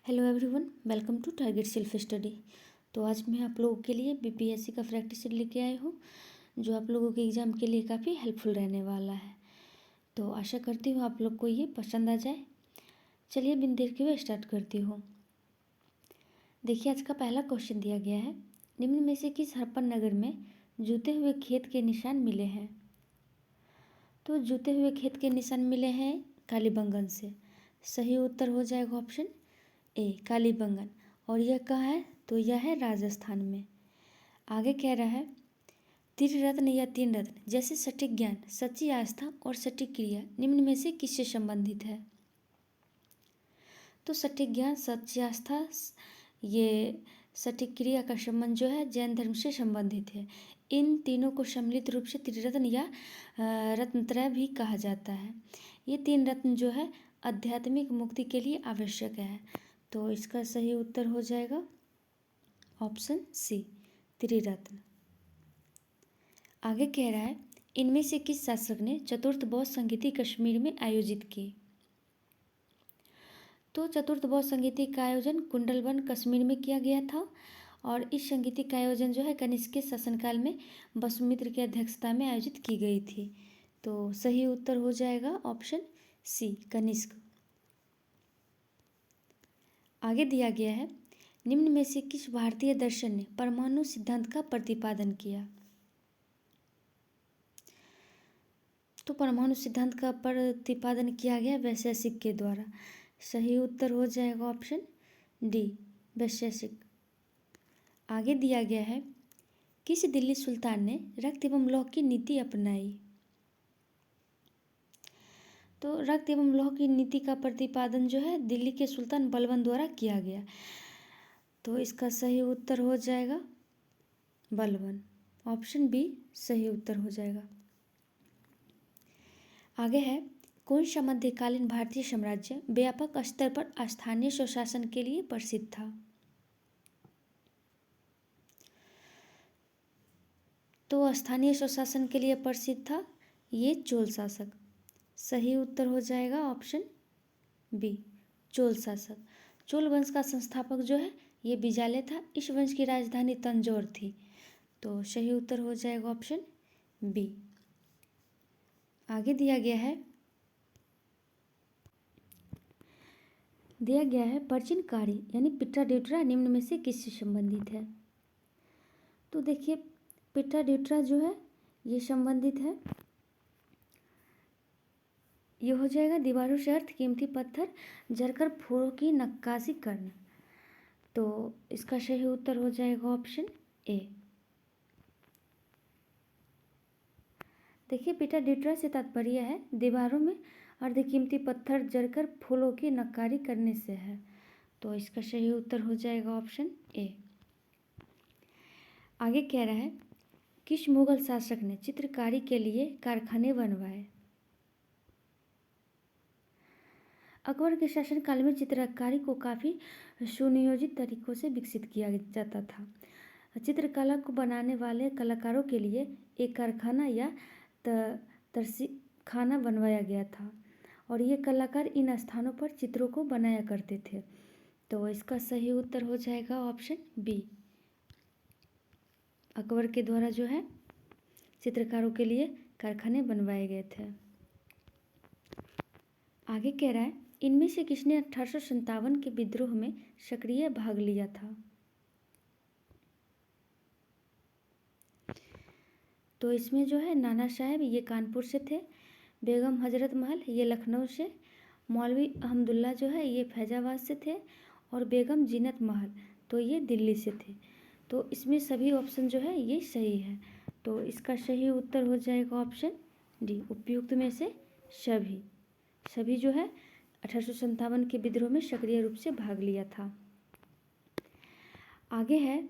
Hello everyone, welcome to Target Self Study. तो आज मैं आप लोगों के लिए बीपीएससी का प्रैक्टिस सेट लेके आई हूँ, जो आप लोगों के एग्ज़ाम के लिए काफ़ी हेल्पफुल रहने वाला है। तो आशा करती हूँ आप लोग को ये पसंद आ जाए। चलिए बिन देर के हुए स्टार्ट करती हूँ। देखिए, आज का पहला क्वेश्चन दिया गया है, निम्न में से किस हड़प्पन नगर में जूते हुए खेत के निशान मिले हैं? तो जूते हुए खेत के निशान मिले हैं कालीबंगन से। सही उत्तर हो जाएगा ऑप्शन ए, कालीबंगन। और यह कहाँ है? तो यह है राजस्थान में। आगे कह रहा है, त्रिरत्न या तीन रत्न जैसे सटीक ज्ञान, सच्ची आस्था और सटीक क्रिया निम्न में से किससे संबंधित है? तो सटीक ज्ञान, सच्ची आस्था, ये सटीक क्रिया का संबंध जो है जैन धर्म से संबंधित है। इन तीनों को सम्मिलित रूप से त्रिरत्न या रत्नत्रय भी कहा जाता है। ये तीन रत्न जो है आध्यात्मिक मुक्ति के लिए आवश्यक है। तो इसका सही उत्तर हो जाएगा ऑप्शन सी, त्रिरत्न। आगे कह रहा है, इनमें से किस शासक ने चतुर्थ बौद्ध संगीति कश्मीर में आयोजित की? तो चतुर्थ बौद्ध संगीति का आयोजन कुंडलवन कश्मीर में किया गया था। और इस संगीति का आयोजन जो है कनिष्क के शासनकाल में वसुमित्र की अध्यक्षता में आयोजित की गई थी। तो सही उत्तर हो जाएगा ऑप्शन सी, कनिष्क। आगे दिया गया है, निम्न में से किस भारतीय दर्शन ने परमाणु सिद्धांत का प्रतिपादन किया? तो परमाणु सिद्धांत का प्रतिपादन किया गया वैशेषिक के द्वारा। सही उत्तर हो जाएगा ऑप्शन डी, वैशेषिक। आगे दिया गया है, किस दिल्ली सुल्तान ने रक्त एवं लौह की नीति अपनाई? तो रक्त एवं लौह की नीति का प्रतिपादन जो है दिल्ली के सुल्तान बलबन द्वारा किया गया। तो इसका सही उत्तर हो जाएगा बलबन। ऑप्शन बी सही उत्तर हो जाएगा। आगे है, कौन सा मध्यकालीन भारतीय साम्राज्य व्यापक स्तर पर स्थानीय स्वशासन के लिए प्रसिद्ध था? तो स्थानीय स्वशासन के लिए प्रसिद्ध था ये चोल शासक। सही उत्तर हो जाएगा ऑप्शन बी, चोल शासक। चोल वंश का संस्थापक जो है ये बिजाले था। इस वंश की राजधानी तंजौर थी। तो सही उत्तर हो जाएगा ऑप्शन बी। आगे दिया गया है प्राचीन कार्य यानी पिट्रा ड्यूट्रा निम्न में से किससे संबंधित है? तो देखिए, पिट्रा ड्यूट्रा जो है ये संबंधित है, ये हो जाएगा दीवारों से अर्थ कीमती पत्थर जरकर फूलों की नक्काशी करना। तो इसका सही उत्तर हो जाएगा ऑप्शन ए। देखिए, पिट्रा ड्यूट्रा से तात्पर्य है दीवारों में अर्धकीमती पत्थर जरकर फूलों की नक्कारी करने से है। तो इसका सही उत्तर हो जाएगा ऑप्शन ए। आगे कह रहा है, किस मुगल शासक ने चित्रकारी के लिए कारखाने बनवाए? अकबर के शासनकाल में चित्रकारी को काफ़ी सुनियोजित तरीकों से विकसित किया जाता था। चित्रकला को बनाने वाले कलाकारों के लिए एक कारखाना या तरसीखाना बनवाया गया था और ये कलाकार इन स्थानों पर चित्रों को बनाया करते थे। तो इसका सही उत्तर हो जाएगा ऑप्शन बी, अकबर के द्वारा जो है चित्रकारों के लिए कारखाने बनवाए गए थे। आगे कह रहा है, इनमें से किसने 1857 के विद्रोह में सक्रिय भाग लिया था? तो इसमें जो है नाना साहेब ये कानपुर से थे, बेगम हजरत महल ये लखनऊ से, मौलवी अहमदुल्ला जो है ये फैजाबाद से थे और बेगम जीनत महल तो ये दिल्ली से थे। तो इसमें सभी ऑप्शन जो है ये सही है। तो इसका सही उत्तर हो जाएगा ऑप्शन डी, उपयुक्त में से सभी जो है 1857 के विद्रोह में सक्रिय रूप से भाग लिया था। आगे है,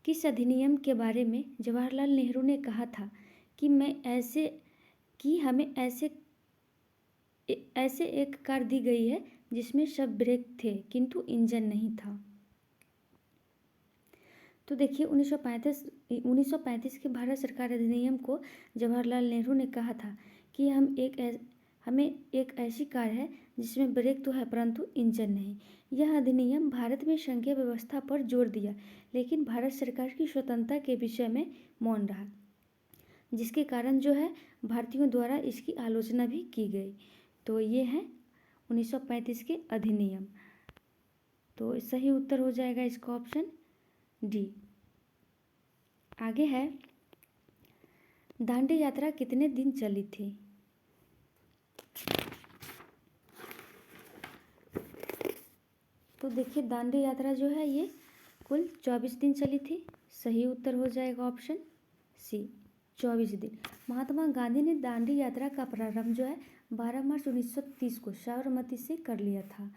किस अधिनियम के बारे में जवाहरलाल नेहरू ने कहा था कि हमें ऐसे एक कार दी गई है जिसमें सब ब्रेक थे किंतु इंजन नहीं था? तो देखिए, 1935 के भारत सरकार अधिनियम को जवाहरलाल नेहरू ने कहा था कि हमें एक ऐसी कार है जिसमें ब्रेक तो है परंतु इंजन नहीं। यह अधिनियम भारत में संघीय व्यवस्था पर जोर दिया, लेकिन भारत सरकार की स्वतंत्रता के विषय में मौन रहा, जिसके कारण जो है भारतीयों द्वारा इसकी आलोचना भी की गई। तो ये है 1935 के अधिनियम। तो सही उत्तर हो जाएगा इसका ऑप्शन डी। आगे है, दांडी यात्रा कितने दिन चली थी? तो देखिए दांडी यात्रा जो है ये कुल 24 दिन चली थी। सही उत्तर हो जाएगा ऑप्शन सी, 24 दिन। महात्मा गांधी ने दांडी यात्रा का प्रारंभ जो है 12 मार्च 1930 को साबरमती से कर लिया था,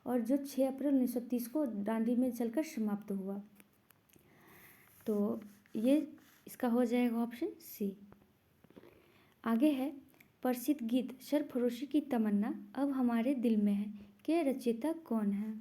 और जो 6 अप्रैल 1930 को दांडी में चलकर समाप्त हुआ। तो ये इसका हो जाएगा ऑप्शन सी। आगे है, प्रसिद्ध गीत सरफरोशी की तमन्ना अब हमारे दिल में है के रचयिता कौन है?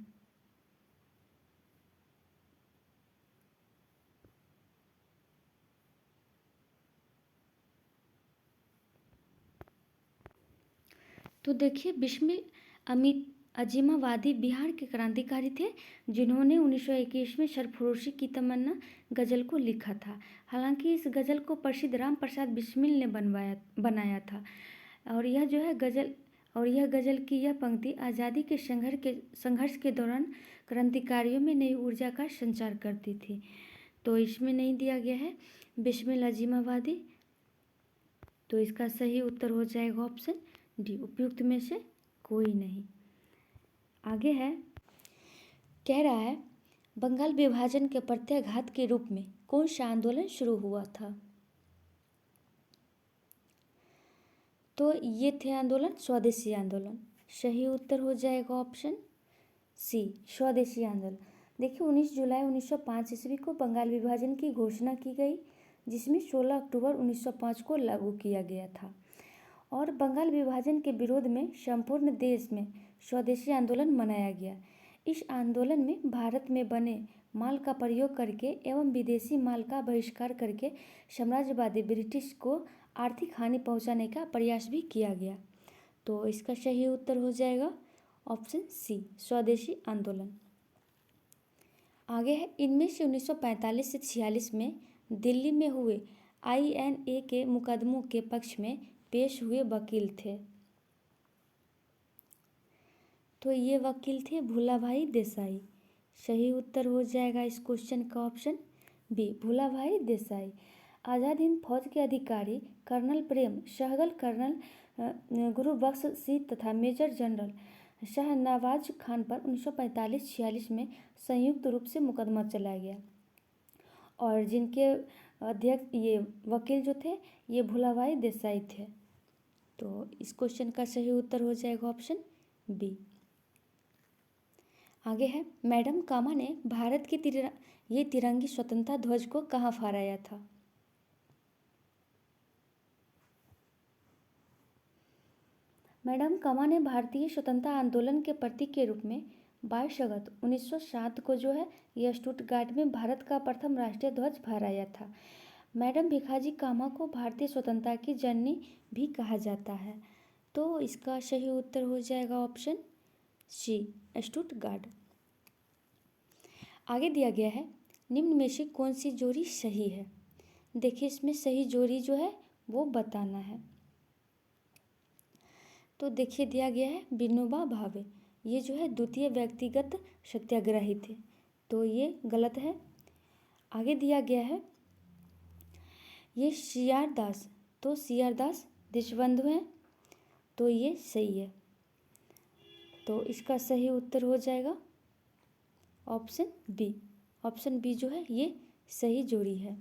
तो देखिए बिस्मिल अमित अजीमावादी बिहार के क्रांतिकारी थे, जिन्होंने 1921 में सरफरोशी की तमन्ना गज़ल को लिखा था। हालांकि इस गज़ल को प्रसिद्ध राम प्रसाद बिस्मिल ने बनाया था, और यह जो है गज़ल की यह पंक्ति आज़ादी के संघर्ष के दौरान क्रांतिकारियों में नई ऊर्जा का संचार करती थी। तो इसमें नहीं दिया गया है बिस्मिल अजीमावादी, तो इसका सही उत्तर हो जाएगा ऑप्शन डी, उपयुक्त में से कोई नहीं। आगे है, कह रहा है बंगाल विभाजन के प्रत्याघात के रूप में कौन सा आंदोलन शुरू हुआ था? तो ये थे आंदोलन स्वदेशी आंदोलन। सही उत्तर हो जाएगा ऑप्शन सी, स्वदेशी आंदोलन। देखिए 19 जुलाई 1905 ईस्वी को बंगाल विभाजन की घोषणा की गई, जिसमें 16 अक्टूबर 1905 को लागू किया गया था, और बंगाल विभाजन के विरोध में संपूर्ण देश में स्वदेशी आंदोलन मनाया गया। इस आंदोलन में भारत में बने माल का प्रयोग करके एवं विदेशी माल का बहिष्कार करके साम्राज्यवादी ब्रिटिश को आर्थिक हानि पहुंचाने का प्रयास भी किया गया। तो इसका सही उत्तर हो जाएगा ऑप्शन सी, स्वदेशी आंदोलन। आगे है, इनमें से 1945 से 46 में दिल्ली में हुए INA के मुकदमों के पक्ष में पेश हुए वकील थे। तो ये वकील थे भूलाभाई देसाई। सही उत्तर हो जाएगा इस क्वेश्चन का ऑप्शन बी, भूलाभाई देसाई। आज़ाद हिंद फौज के अधिकारी कर्नल प्रेम सहगल, कर्नल गुरुबख्श सिंह तथा मेजर जनरल शाहनवाज खान पर 1945-46 में संयुक्त रूप से मुकदमा चलाया गया, और जिनके अध्यक्ष ये वकील जो थे ये भूलाभाई देसाई थे। तो इस क्वेश्चन का सही उत्तर हो जाएगा ऑप्शन बी। आगे है, मैडम कामा ने भारत के ये तिरंगी स्वतंत्रता ध्वज को कहाँ फहराया था? मैडम कामा ने भारतीय स्वतंत्रता आंदोलन के प्रतीक के रूप में 22 अगस्त 1907 को जो है यह स्टुटगार्ट में भारत का प्रथम राष्ट्रीय ध्वज फहराया था। मैडम भिखाजी कामा को भारतीय स्वतंत्रता की जननी भी कहा जाता है। तो इसका सही उत्तर हो जाएगा ऑप्शन सी, स्टुटगार्ट। आगे दिया गया है, निम्न में से कौन सी जोड़ी सही है? देखिए इसमें सही जोड़ी जो है वो बताना है। तो देखिए दिया गया है विनोबा भावे, ये जो है द्वितीय व्यक्तिगत सत्याग्रही थे, तो ये गलत है। आगे दिया गया है ये CR दास, तो CR दास देशबंधु हैं, तो ये सही है। तो इसका सही उत्तर हो जाएगा ऑप्शन बी। ऑप्शन बी जो है ये सही जोड़ी है।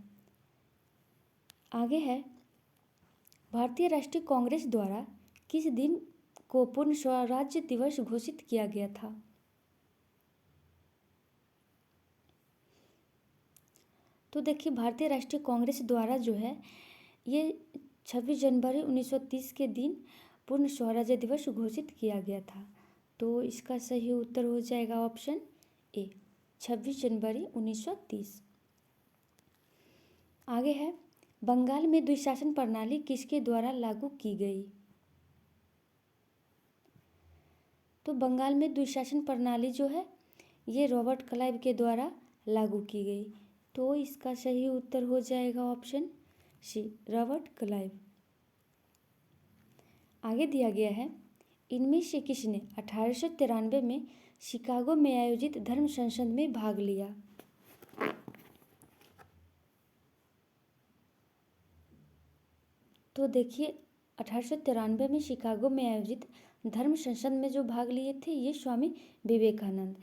आगे है, भारतीय राष्ट्रीय कांग्रेस द्वारा किस दिन को पूर्ण स्वराज्य दिवस घोषित किया गया था? तो देखिए भारतीय राष्ट्रीय कांग्रेस द्वारा जो है ये 26 जनवरी 1930 के दिन पूर्ण स्वराज्य दिवस घोषित किया गया था। तो इसका सही उत्तर हो जाएगा ऑप्शन ए, 26 जनवरी 1930। आगे है, बंगाल में द्विशासन प्रणाली किसके द्वारा लागू की गई? तो बंगाल में द्विशासन प्रणाली जो है ये रॉबर्ट क्लाइव के द्वारा लागू की गई। तो इसका सही उत्तर हो जाएगा ऑप्शन सी, रॉबर्ट क्लाइव। आगे दिया गया है, इनमें से किसने 1893 में शिकागो में आयोजित धर्म संसद में भाग लिया? तो देखिए 1893 में शिकागो में आयोजित धर्म संसद में जो भाग लिए थे ये स्वामी विवेकानंद।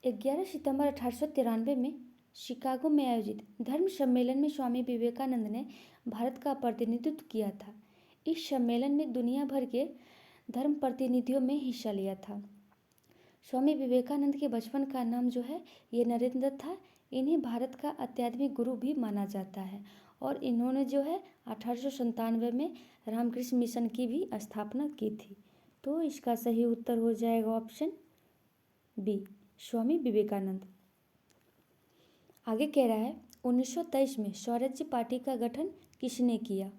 11 सितंबर 1893 में शिकागो में आयोजित धर्म सम्मेलन में स्वामी विवेकानंद ने भारत का प्रतिनिधित्व किया था। इस सम्मेलन में दुनिया भर के धर्म प्रतिनिधियों में हिस्सा लिया था। स्वामी विवेकानंद के बचपन का नाम जो है ये नरेंद्र था। इन्हें भारत का आध्यात्मिक गुरु भी माना जाता है और इन्होंने जो है 1897 में रामकृष्ण मिशन की भी स्थापना की थी। तो इसका सही उत्तर हो जाएगा ऑप्शन बी, स्वामी विवेकानंद। आगे कह रहा है 1923 में स्वराज्य पार्टी का गठन किसने किया?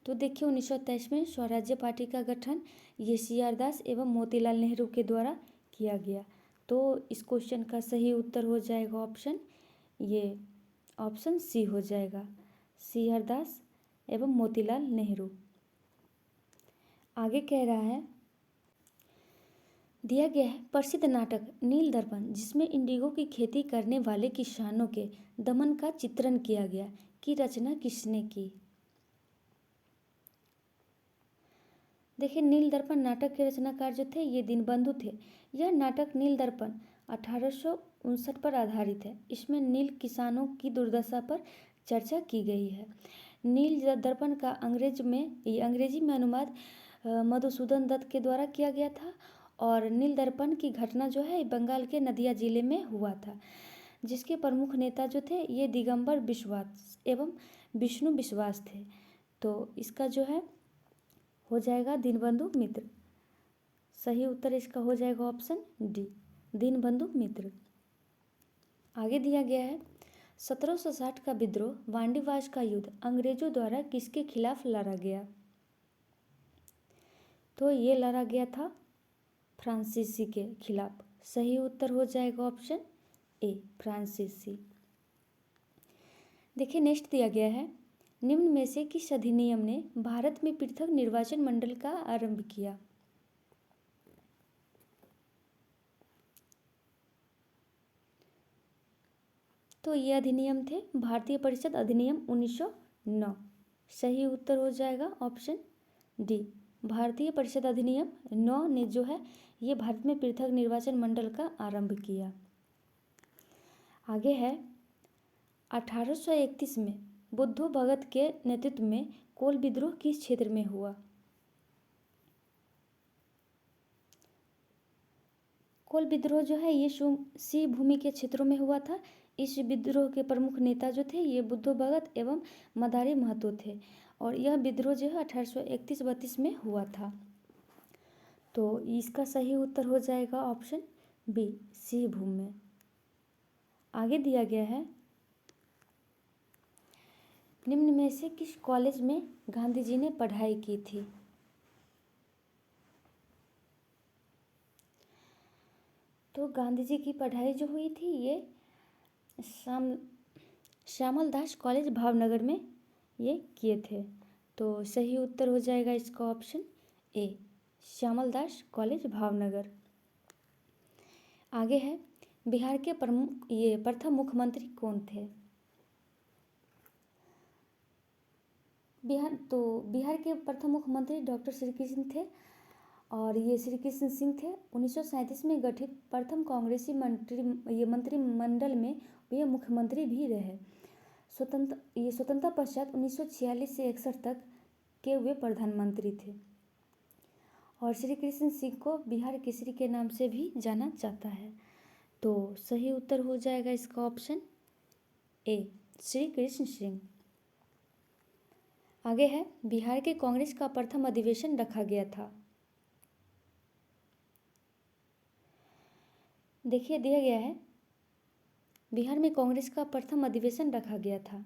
तो देखिए 1923 में स्वराज्य पार्टी का गठन ये CR दास एवं मोतीलाल नेहरू के द्वारा किया गया। तो इस क्वेश्चन का सही उत्तर हो जाएगा ऑप्शन सी हो जाएगा, CR दास एवं मोतीलाल नेहरू। आगे कह रहा है, दिया गया है प्रसिद्ध नाटक नील दर्पण जिसमें इंडिगो की खेती करने वाले किसानों के दमन का चित्रण किया गया की रचना किसने की? देखिए नील दर्पण नाटक के रचनाकार जो थे ये दीनबंधु थे। यह नाटक नील दर्पण 1859 पर आधारित है। इसमें नील किसानों की दुर्दशा पर चर्चा की गई है। नील दर्पण का अंग्रेजी में अनुवाद मधुसूदन दत्त के द्वारा किया गया था और नील दर्पण की घटना जो है बंगाल के नदिया जिले में हुआ था, जिसके प्रमुख नेता जो थे ये दिगंबर बिश्वास एवं विष्णु विश्वास थे। तो इसका जो है हो जाएगा दीनबंधु मित्र। सही उत्तर इसका हो जाएगा ऑप्शन डी, दीनबंधु मित्र। आगे दिया गया है 1760 का विद्रोह वांडीवास का युद्ध अंग्रेजों द्वारा किसके खिलाफ लड़ा गया? तो ये लड़ा गया था फ्रांसीसी के खिलाफ। सही उत्तर हो जाएगा ऑप्शन ए, फ्रांसीसी। देखिए नेक्स्ट दिया गया है, निम्न में से किस अधिनियम ने भारत में पृथक निर्वाचन मंडल का आरंभ किया? तो ये अधिनियम थे भारतीय परिषद अधिनियम 1909। सही उत्तर हो जाएगा ऑप्शन डी, भारतीय परिषद अधिनियम 9 ने जो है ये भारत में पृथक निर्वाचन मंडल का आरंभ किया। आगे है 1831 में बुद्धो भगत के नेतृत्व में कोल विद्रोह किस क्षेत्र में हुआ? कोल विद्रोह जो है ये सी भूमि के क्षेत्रों में हुआ था। इस विद्रोह के प्रमुख नेता जो थे ये बुद्धो भगत एवं मदारी महतो थे और यह विद्रोह जो है 1831-32 में हुआ था। तो इसका सही उत्तर हो जाएगा ऑप्शन बी, सी भूमि में। आगे दिया गया है, निम्न में से किस कॉलेज में गांधी जी ने पढ़ाई की थी? तो गांधी जी की पढ़ाई जो हुई थी ये श्यामल दास कॉलेज भावनगर में ये किए थे। तो सही उत्तर हो जाएगा इसका option A, Shyamal Das college Bhavnagar. आगे है, बिहार के प्रथम मुख्यमंत्री कौन थे? बिहार के प्रथम मुख्यमंत्री डॉक्टर श्री कृष्ण थे और ये श्री कृष्ण सिंह थे। 1937 में गठित प्रथम कांग्रेसी मंत्रिमंडल में वे मुख्यमंत्री भी रहे। स्वतंत्रता पश्चात 1946 से 61 तक के वे प्रधानमंत्री थे और श्री कृष्ण सिंह को बिहार केसरी के नाम से भी जाना जाता है। तो सही उत्तर हो जाएगा इसका ऑप्शन ए, श्री कृष्ण सिंह। आगे है, बिहार के कांग्रेस का प्रथम अधिवेशन रखा गया था। देखिए दिया गया है, बिहार में कांग्रेस का प्रथम अधिवेशन रखा गया था।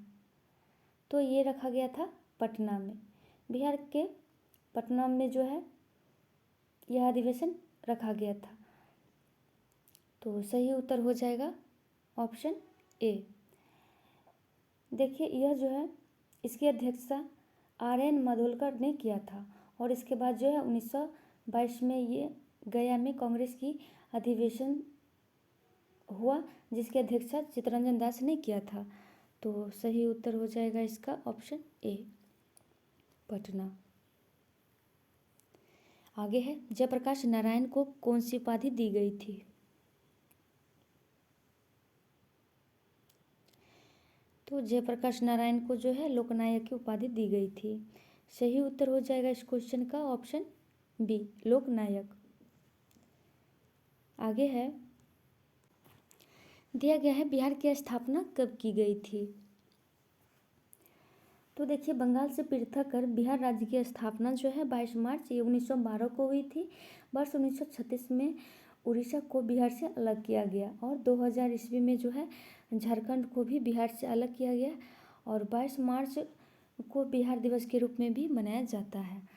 तो ये रखा गया था पटना में। बिहार के पटना में जो है यह अधिवेशन रखा गया था। तो सही उत्तर हो जाएगा ऑप्शन ए। देखिए यह जो है इसकी अध्यक्षता RN माडोलकर ने किया था और इसके बाद जो है 1922 में ये गया में कांग्रेस की अधिवेशन हुआ जिसकी अध्यक्षता चित्तरंजन दास ने किया था। तो सही उत्तर हो जाएगा इसका ऑप्शन ए, पटना। आगे है, जयप्रकाश नारायण को कौन सी उपाधि दी गई थी? तो जयप्रकाश नारायण को जो है लोकनायक की उपाधि दी गई थी। सही उत्तर हो जाएगा इस क्वेश्चन का ऑप्शन बी, लोकनायक। आगे है, दिया गया है बिहार की स्थापना कब की गई थी? तो देखिए बंगाल से पृथक कर बिहार राज्य की स्थापना जो है 22 मार्च 1912 को हुई थी। वर्ष 1936 में उड़ीसा को बिहार से अलग किया गया और 2000 ईस्वी में जो है झारखंड को भी बिहार से अलग किया गया और 22 मार्च को बिहार दिवस के रूप में भी मनाया जाता है।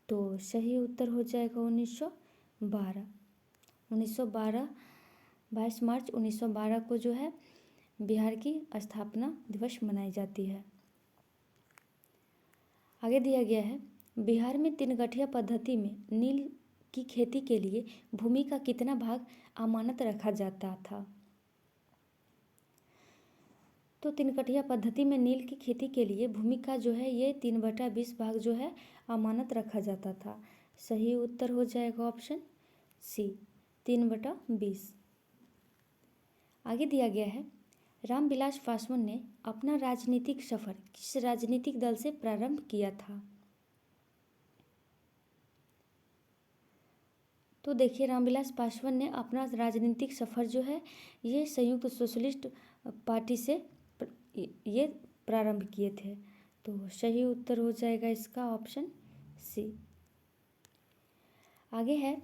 तो सही उत्तर हो जाएगा 1912। 22 मार्च 1912 को जो है बिहार की स्थापना दिवस मनाई जाती है। आगे दिया गया है, बिहार में 3 गठिया पद्धति में नील की खेती के लिए भूमि का कितना भाग अमानत रखा जाता था? तो 3 गठिया पद्धति में नील की खेती के लिए भूमि का जो है ये 3/20 भाग जो है अमानत रखा जाता था। सही उत्तर हो जाएगा ऑप्शन सी, 3/20। आगे दिया गया है, रामविलास पासवान ने अपना राजनीतिक सफर किस राजनीतिक दल से प्रारंभ किया था? तो देखिए रामविलास पासवान ने अपना राजनीतिक सफर जो है ये संयुक्त सोशलिस्ट पार्टी से ये प्रारंभ किए थे। तो सही उत्तर हो जाएगा इसका ऑप्शन सी। आगे है,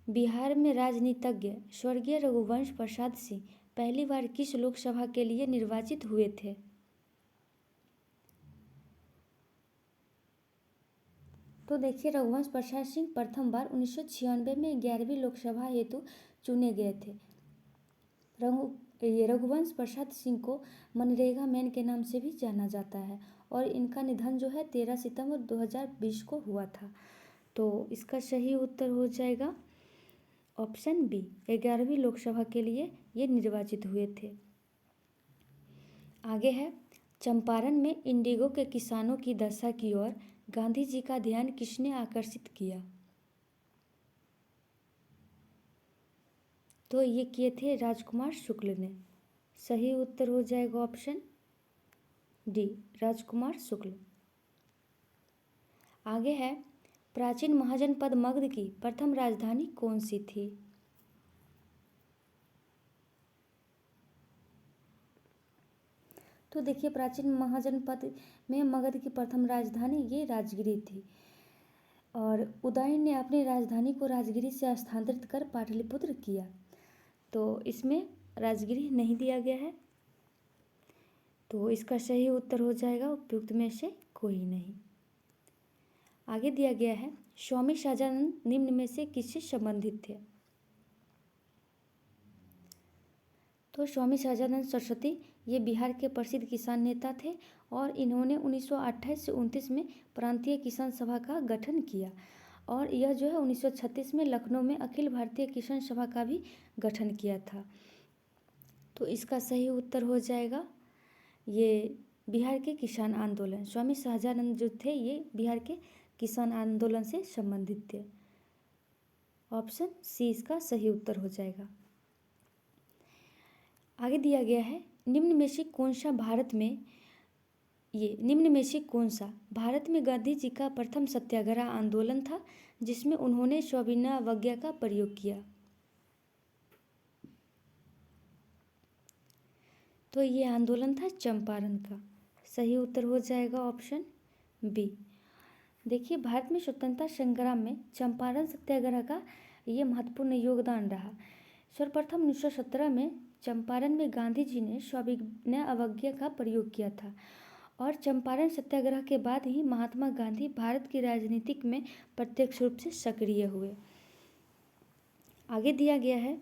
बिहार में राजनीतिज्ञ स्वर्गीय रघुवंश प्रसाद सिंह पहली बार किस लोकसभा के लिए निर्वाचित हुए थे? तो देखिए रघुवंश प्रसाद सिंह प्रथम बार 1996 में 11वीं लोकसभा हेतु चुने गए थे। रघुवंश प्रसाद सिंह को मनरेगा मैन के नाम से भी जाना जाता है और इनका निधन जो है 13 सितंबर 2020 को हुआ था। तो इसका सही उत्तर हो जाएगा ऑप्शन बी, 11वीं लोकसभा के लिए ये निर्वाचित हुए थे। आगे है, चंपारण में इंडिगो के किसानों की दशा की ओर गांधी जी का ध्यान किसने आकर्षित किया? तो ये किए थे राजकुमार शुक्ल ने। सही उत्तर हो जाएगा ऑप्शन डी, राजकुमार शुक्ल। आगे है, प्राचीन महाजनपद मगध की प्रथम राजधानी कौन सी थी? तो देखिए प्राचीन महाजनपद में मगध की प्रथम राजधानी ये राजगिरी थी और उदयन ने अपनी राजधानी को राजगिरी से स्थानांतरित कर पाटलिपुत्र किया। तो इसमें राजगिरी नहीं दिया गया है। तो इसका सही उत्तर हो जाएगा उपयुक्त में से कोई नहीं। आगे दिया गया है, स्वामी सहजानंद निम्न में से किससे संबंधित थे? तो स्वामी सहजानंद सरस्वती ये बिहार के प्रसिद्ध किसान नेता थे और इन्होंने 1928 से 29 में प्रांतीय किसान सभा का गठन किया और यह जो है 1936 में लखनऊ में अखिल भारतीय किसान सभा का भी गठन किया था। तो इसका सही उत्तर हो जाएगा ये बिहार के किसान आंदोलन। स्वामी सहजानंद जो थे ये बिहार के किसान आंदोलन से संबंधित थे। ऑप्शन सी इसका सही उत्तर हो जाएगा। आगे दिया गया है, निम्न में से कौन सा भारत में गांधी जी का प्रथम सत्याग्रह आंदोलन था जिसमें उन्होंने सविनय का प्रयोग किया? तो ये आंदोलन था चंपारण का। सही उत्तर हो जाएगा ऑप्शन बी। देखिए भारत में स्वतंत्रता संग्राम में चंपारण सत्याग्रह का ये महत्वपूर्ण योगदान रहा। सर्वप्रथम 1917 में चंपारण में गांधी जी ने सविनय अवज्ञा का प्रयोग किया था और चंपारण सत्याग्रह के बाद ही महात्मा गांधी भारत की राजनीतिक में प्रत्यक्ष रूप से सक्रिय हुए। आगे दिया गया है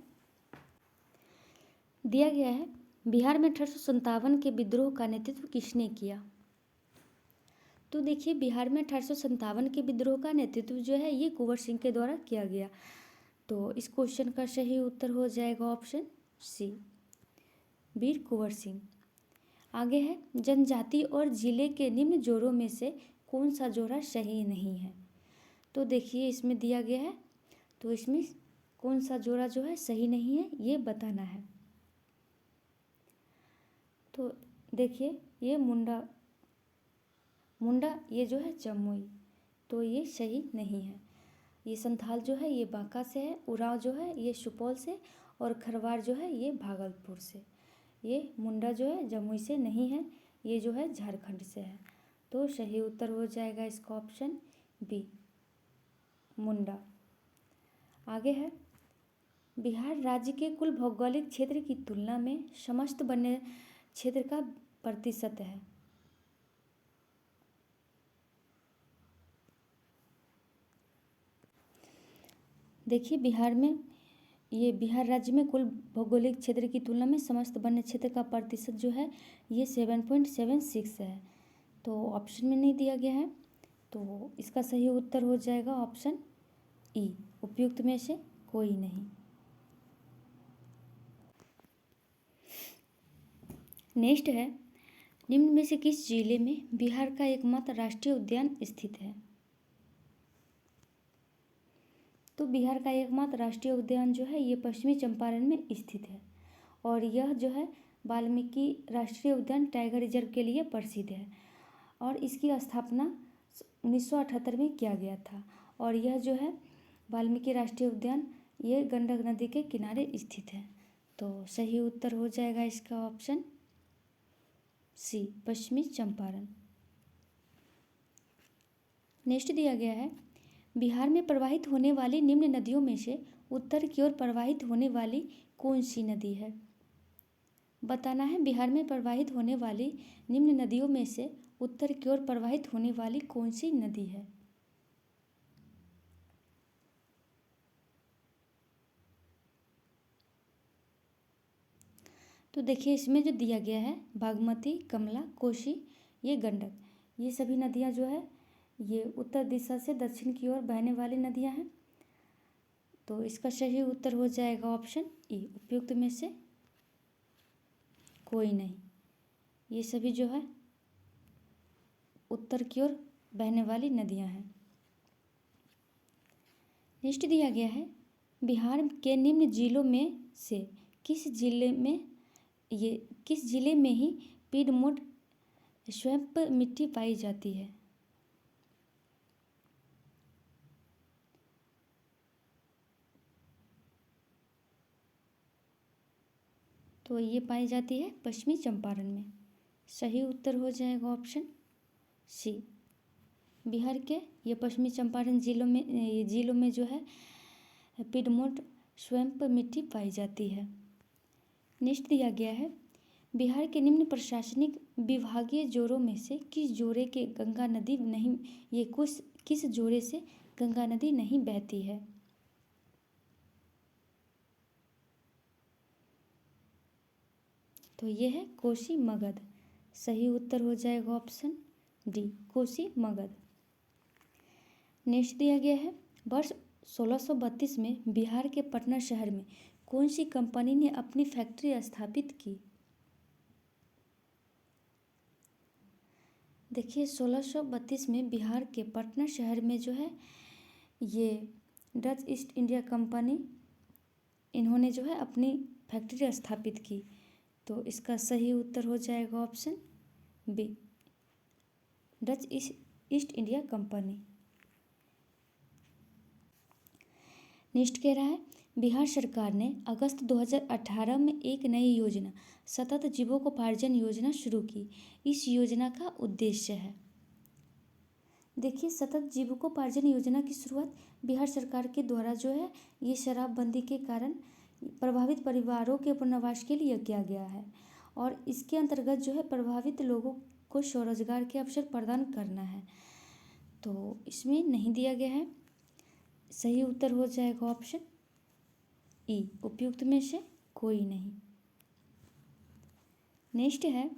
बिहार में 1857 के विद्रोह का नेतृत्व किसने किया। तो देखिए, बिहार में 1857 के विद्रोह का नेतृत्व जो है ये कुंवर सिंह के द्वारा किया गया। तो इस क्वेश्चन का सही उत्तर हो जाएगा ऑप्शन सी, वीर कुंवर सिंह। आगे है, जनजाति और जिले के निम्न जोड़ों में से कौन सा जोड़ा सही नहीं है। तो देखिए, इसमें दिया गया है, तो इसमें कौन सा जोड़ा जो है सही नहीं है ये बताना है। तो देखिए, ये मुंडा ये जो है जमुई, तो ये सही नहीं है। ये संथाल जो है ये बांका से है, उरांव जो है ये सुपौल से, और खरवार जो है ये भागलपुर से। ये मुंडा जो है जमुई से नहीं है, ये जो है झारखंड से है। तो सही उत्तर हो जाएगा इसका ऑप्शन बी, मुंडा। आगे है, बिहार राज्य के कुल भौगोलिक क्षेत्र की तुलना में समस्त वन्य क्षेत्र का प्रतिशत है। देखिए, बिहार राज्य में कुल भौगोलिक क्षेत्र की तुलना में समस्त वन्य क्षेत्र का प्रतिशत जो है ये 7.76 है। तो ऑप्शन में नहीं दिया गया है, तो इसका सही उत्तर हो जाएगा ऑप्शन ई, उपयुक्त में से कोई नहीं। नेक्स्ट है, निम्न में से किस जिले में बिहार का एकमात्र राष्ट्रीय उद्यान स्थित है। तो बिहार का एकमात्र राष्ट्रीय उद्यान जो है ये पश्चिमी चंपारण में स्थित है, और यह जो है वाल्मीकि राष्ट्रीय उद्यान टाइगर रिजर्व के लिए प्रसिद्ध है, और इसकी स्थापना 1978 में किया गया था। और यह जो है वाल्मीकि राष्ट्रीय उद्यान ये गंडक नदी के किनारे स्थित है। तो सही उत्तर हो जाएगा इसका ऑप्शन सी, पश्चिमी चंपारण। नेक्स्ट दिया गया है, बिहार में प्रवाहित होने वाली निम्न नदियों में से उत्तर की ओर प्रवाहित होने वाली कौन सी नदी है। बताना है, बिहार में प्रवाहित होने वाली निम्न नदियों में से उत्तर की ओर प्रवाहित होने वाली कौन सी नदी है। तो देखिए, इसमें जो दिया गया है बागमती, कमला, कोसी, ये गंडक, ये सभी नदियाँ जो है ये उत्तर दिशा से दक्षिण की ओर बहने वाली नदियाँ हैं। तो इसका सही उत्तर हो जाएगा ऑप्शन ई, उपयुक्त में से कोई नहीं। ये सभी जो है उत्तर की ओर बहने वाली नदियाँ हैं। नेक्स्ट दिया गया है, बिहार के निम्न जिलों में से किस जिले में ही पीडमोट स्वैम्प मिट्टी पाई जाती है। तो ये पाई जाती है पश्चिमी चंपारण में। सही उत्तर हो जाएगा ऑप्शन सी, बिहार के ये पश्चिमी चंपारण जिलों में जो है पीडमोट स्वैम्प मिट्टी पाई जाती है। नेक्स्ट दिया गया है, बिहार के निम्न प्रशासनिक विभागीय जोड़ों में से किस जोड़े के गंगा नदी नहीं किस जोड़े से गंगा नदी नहीं बहती है। तो ये है कोसी मगध। सही उत्तर हो जाएगा option D, Kosi Magadh. Next दिया गया है, वर्ष 1632 में बिहार के पटना शहर में कौन सी कंपनी ने अपनी फैक्ट्री स्थापित की। देखिए, 1632 में बिहार के पटना शहर में जो है ये डच ईस्ट इंडिया कंपनी इन्होंने जो है अपनी फैक्ट्री स्थापित की। तो इसका सही उत्तर हो जाएगा option B, Dutch East India Company. Next कह रहा है, बिहार सरकार ने अगस्त 2018 में एक नई योजना सतत जीविकोपार्जन योजना शुरू की। इस योजना का उद्देश्य है। देखिए, सतत जीविकोपार्जन योजना की शुरुआत बिहार सरकार के द्वारा जो है ये शराबबंदी के कारण प्रभावित परिवारों के पुनर्वास के लिए किया गया है, और इसके अंतर्गत जो है प्रभावित लोगों को स्वरोजगार के अवसर प्रदान करना है। तो इसमें नहीं दिया गया है। सही उत्तर हो जाएगा ऑप्शन ई, उपयुक्त में से कोई नहीं। नेक्स्ट है,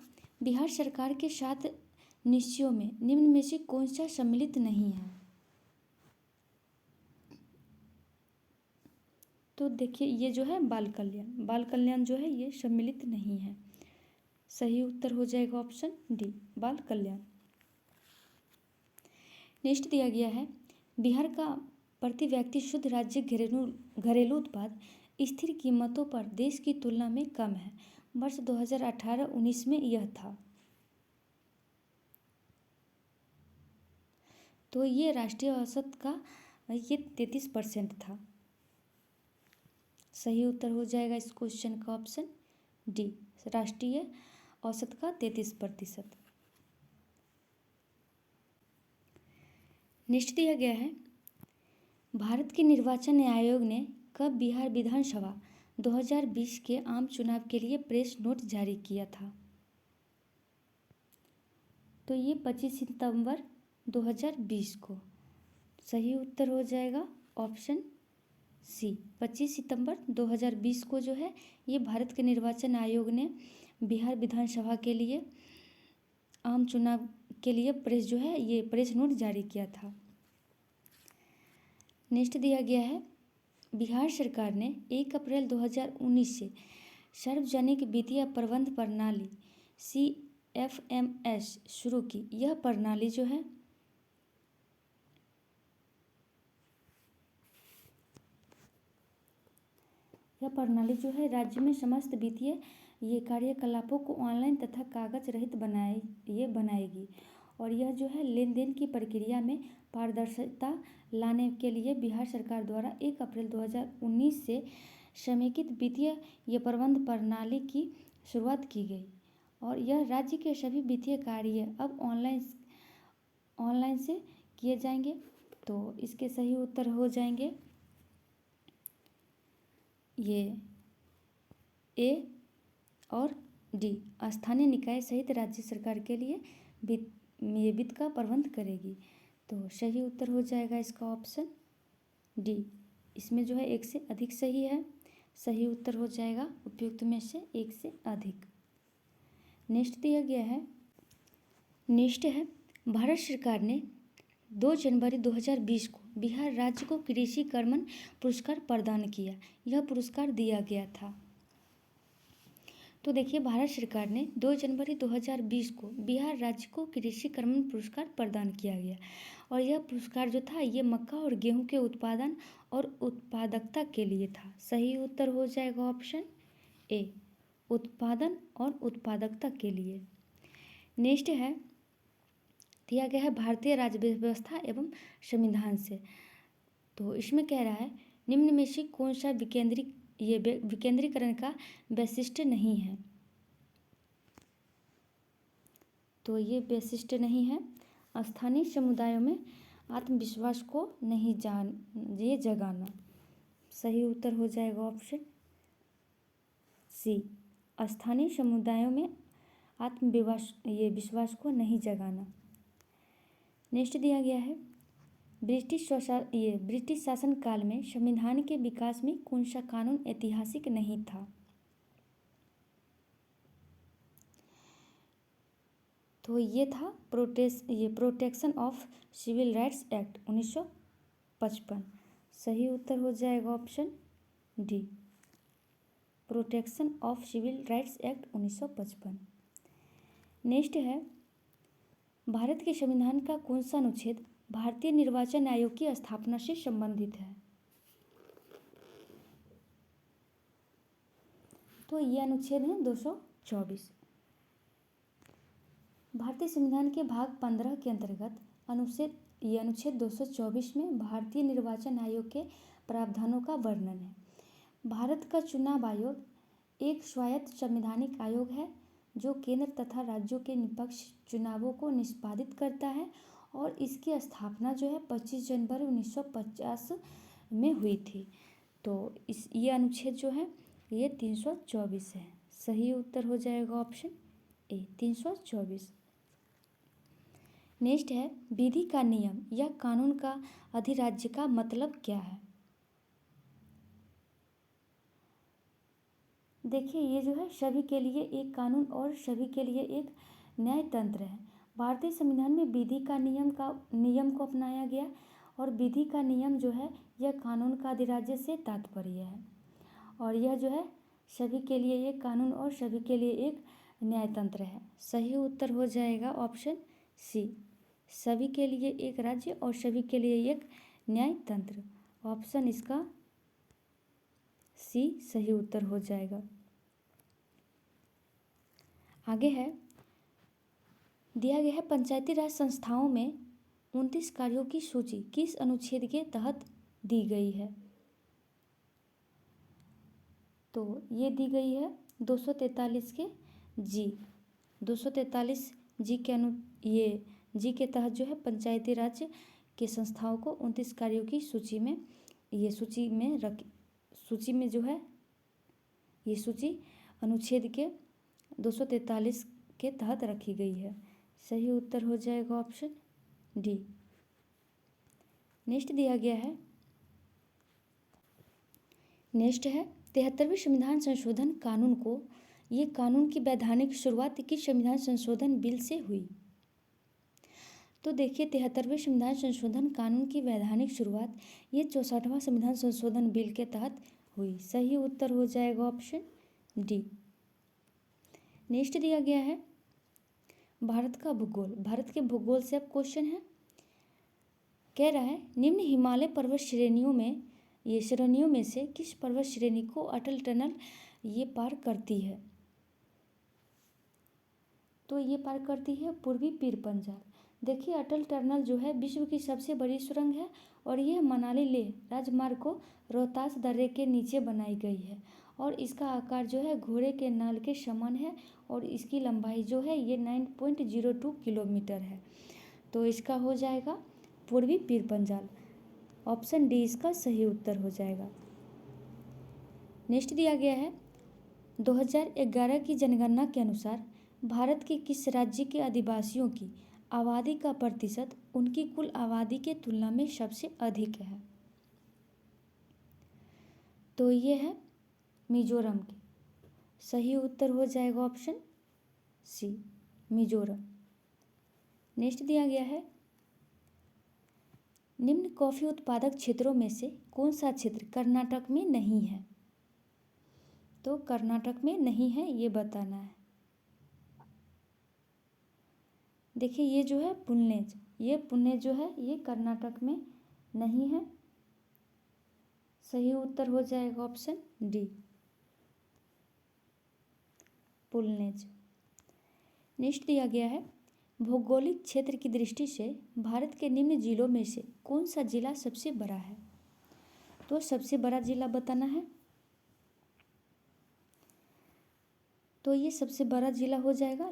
बिहार सरकार के 7 निश्चयों में निम्न में से कौन सा सम्मिलित नहीं है। तो देखिए, ये जो है बाल कल्याण जो है ये सम्मिलित नहीं है। सही उत्तर हो जाएगा ऑप्शन डी, बाल कल्याण। नेक्स्ट दिया गया है, बिहार का प्रति व्यक्ति शुद्ध राज्य घरेलू उत्पाद स्थिर कीमतों पर देश की तुलना में कम है। वर्ष 2018-19 में यह था। तो ये राष्ट्रीय औसत का ये 33% था। सही उत्तर हो जाएगा इस क्वेश्चन का ऑप्शन डी, राष्ट्रीय औसत का 33%। नेक्स्ट दिया गया है, भारत के निर्वाचन आयोग ने कब बिहार विधानसभा 2020 के आम चुनाव के लिए प्रेस नोट जारी किया था। तो ये 25 सितंबर 2020 को। सही उत्तर हो जाएगा ऑप्शन सी, 25 सितंबर 2020 को जो है ये भारत के निर्वाचन आयोग ने बिहार विधानसभा के लिए आम चुनाव के लिए प्रेस जो है ये प्रेस नोट जारी किया था। नेक्स्ट दिया गया है, बिहार सरकार ने 1 अप्रैल 2019 से सार्वजनिक वित्तीय प्रबंध प्रणाली CFMS शुरू की। यह प्रणाली जो है राज्य में समस्त वित्तीय ये कार्यकलापों को ऑनलाइन तथा कागज रहित बनाएगी। और यह जो है लेन देन की प्रक्रिया में पारदर्शिता लाने के लिए बिहार सरकार द्वारा 1 अप्रैल 2019 से समेकित वित्तीय ये प्रबंध प्रणाली की शुरुआत की गई। और यह राज्य के सभी वित्तीय कार्य अब ऑनलाइन से किए जाएंगे। तो इसके सही उत्तर हो जाएंगे ये ए और डी, स्थानीय निकाय सहित राज्य सरकार के लिए वित्त का प्रबंध करेगी। तो सही उत्तर हो जाएगा इसका ऑप्शन डी। इसमें जो है 1 से अधिक सही है। सही उत्तर हो जाएगा उपयुक्त में से 1 से अधिक। नेक्स्ट दिया गया है, नेक्स्ट है, भारत सरकार ने 2 जनवरी 2020 को बिहार राज्य को कृषि कर्मण पुरस्कार प्रदान किया। यह पुरस्कार दिया गया था। तो देखिए, भारत सरकार ने 2 जनवरी 2020 को बिहार राज्य को कृषि कर्मण पुरस्कार प्रदान किया गया। और यह पुरस्कार जो था ये मक्का और गेहूं के उत्पादन और उत्पादकता के लिए था। सही उत्तर हो जाएगा ऑप्शन ए, उत्पादन और उत्पादकता के लिए। नेक्स्ट है, दिया गया है भारतीय राज्य व्यवस्था एवं संविधान से। तो इसमें कह रहा है, निम्न में से कौन सा विकेंद्रीकरण का वैशिष्ट्य नहीं है। तो ये वैशिष्ट्य नहीं है, स्थानीय समुदायों में आत्मविश्वास को नहीं जगाना। सही उत्तर हो जाएगा ऑप्शन सी, स्थानीय समुदायों में विश्वास को नहीं जगाना। नेक्स्ट दिया गया है, ब्रिटिश शासन काल में संविधान के विकास में कौन सा कानून ऐतिहासिक नहीं था। तो ये था protection of civil rights act 1955। सही उत्तर हो जाएगा option D, protection of civil rights act 1955। Next है, भारत के संविधान का कौन सा अनुच्छेद भारतीय निर्वाचन आयोग की स्थापना से संबंधित है। तो ये अनुच्छेद है 224। भारतीय संविधान के भाग 15 के अंतर्गत अनुच्छेद 224 में भारतीय निर्वाचन आयोग के प्रावधानों का वर्णन है। भारत का चुनाव आयोग एक स्वायत्त संवैधानिक आयोग है जो केंद्र तथा राज्यों के निष्पक्ष चुनावों को निष्पादित करता है। और इसकी स्थापना जो है 25 जनवरी 1950 में हुई थी। तो ये अनुच्छेद जो है ये 324 है। सही उत्तर हो जाएगा ऑप्शन ए, 324। नेक्स्ट है विधि का नियम या कानून का अधिराज्य का मतलब क्या है। देखिए ये जो है सभी के लिए एक कानून और सभी के लिए एक न्याय तंत्र है। भारतीय संविधान में विधि का नियम को अपनाया गया और विधि का नियम जो है यह कानून का अधिराज्य से तात्पर्य है और यह जो है सभी के लिए एक कानून और सभी के लिए एक न्याय तंत्र है। सही उत्तर हो जाएगा ऑप्शन सी, सभी के लिए एक राज्य और सभी के लिए एक न्याय तंत्र। ऑप्शन इसका सी सही उत्तर हो जाएगा। आगे है दिया गया है पंचायती राज संस्थाओं में 29 कार्यों की सूची किस अनुच्छेद के तहत दी गई है। तो ये दी गई है 243 के जी 243 जी के जी के तहत जो है पंचायती राज के संस्थाओं को 29 कार्यों की सूची में जो है ये सूची अनुच्छेद के 243 के तहत रखी गई है। सही उत्तर हो जाएगा ऑप्शन डी। नेक्स्ट दिया गया है, नेक्स्ट है 73वें संविधान संशोधन कानून को, ये कानून की वैधानिक शुरुआत किस संविधान संशोधन बिल से हुई। तो देखिए 73वें संविधान संशोधन कानून की वैधानिक शुरुआत ये 64वां संविधान संशोधन बिल के तहत हुई। सही उत्तर हो जाएगा ऑप्शन डी। नेक्स्ट दिया गया है भारत का भूगोल, भारत के भूगोल से अब क्वेश्चन है। कह रहा है निम्न हिमालय पर्वत श्रेणियों में से किस पर्वत श्रेणी को अटल टनल ये पार करती है। तो ये पार करती है पूर्वी पीर पंजाल। देखिए अटल टनल जो है विश्व की सबसे बड़ी सुरंग है और यह मनाली लेह राजमार्ग को रोहतास दर्रे के नीचे बनाई गई है और इसका आकार जो है घोड़े के नाल के समान है और इसकी लंबाई जो है ये 9.02 किलोमीटर है। तो इसका हो जाएगा पूर्वी पीर पंजाल। ऑप्शन डी इसका सही उत्तर हो जाएगा। नेक्स्ट दिया गया है 2011 की जनगणना के अनुसार भारत के किस राज्य के आदिवासियों की आबादी का प्रतिशत उनकी कुल आबादी के तुलना में सबसे अधिक है। तो ये है मिजोरम की। सही उत्तर हो जाएगा ऑप्शन सी मिजोरम। नेक्स्ट दिया गया है निम्न कॉफी उत्पादक क्षेत्रों में से कौन सा क्षेत्र कर्नाटक में नहीं है। तो कर्नाटक में नहीं है ये बताना है। देखिए ये जो है पुणे जो है ये कर्नाटक में नहीं है। सही उत्तर हो जाएगा ऑप्शन डी पुलनेज। नेक्स्ट दिया गया है भौगोलिक क्षेत्र की दृष्टि से भारत के निम्न जिलों में से कौन सा जिला सबसे बड़ा है। तो सबसे बड़ा जिला बताना है। तो ये सबसे बड़ा जिला हो जाएगा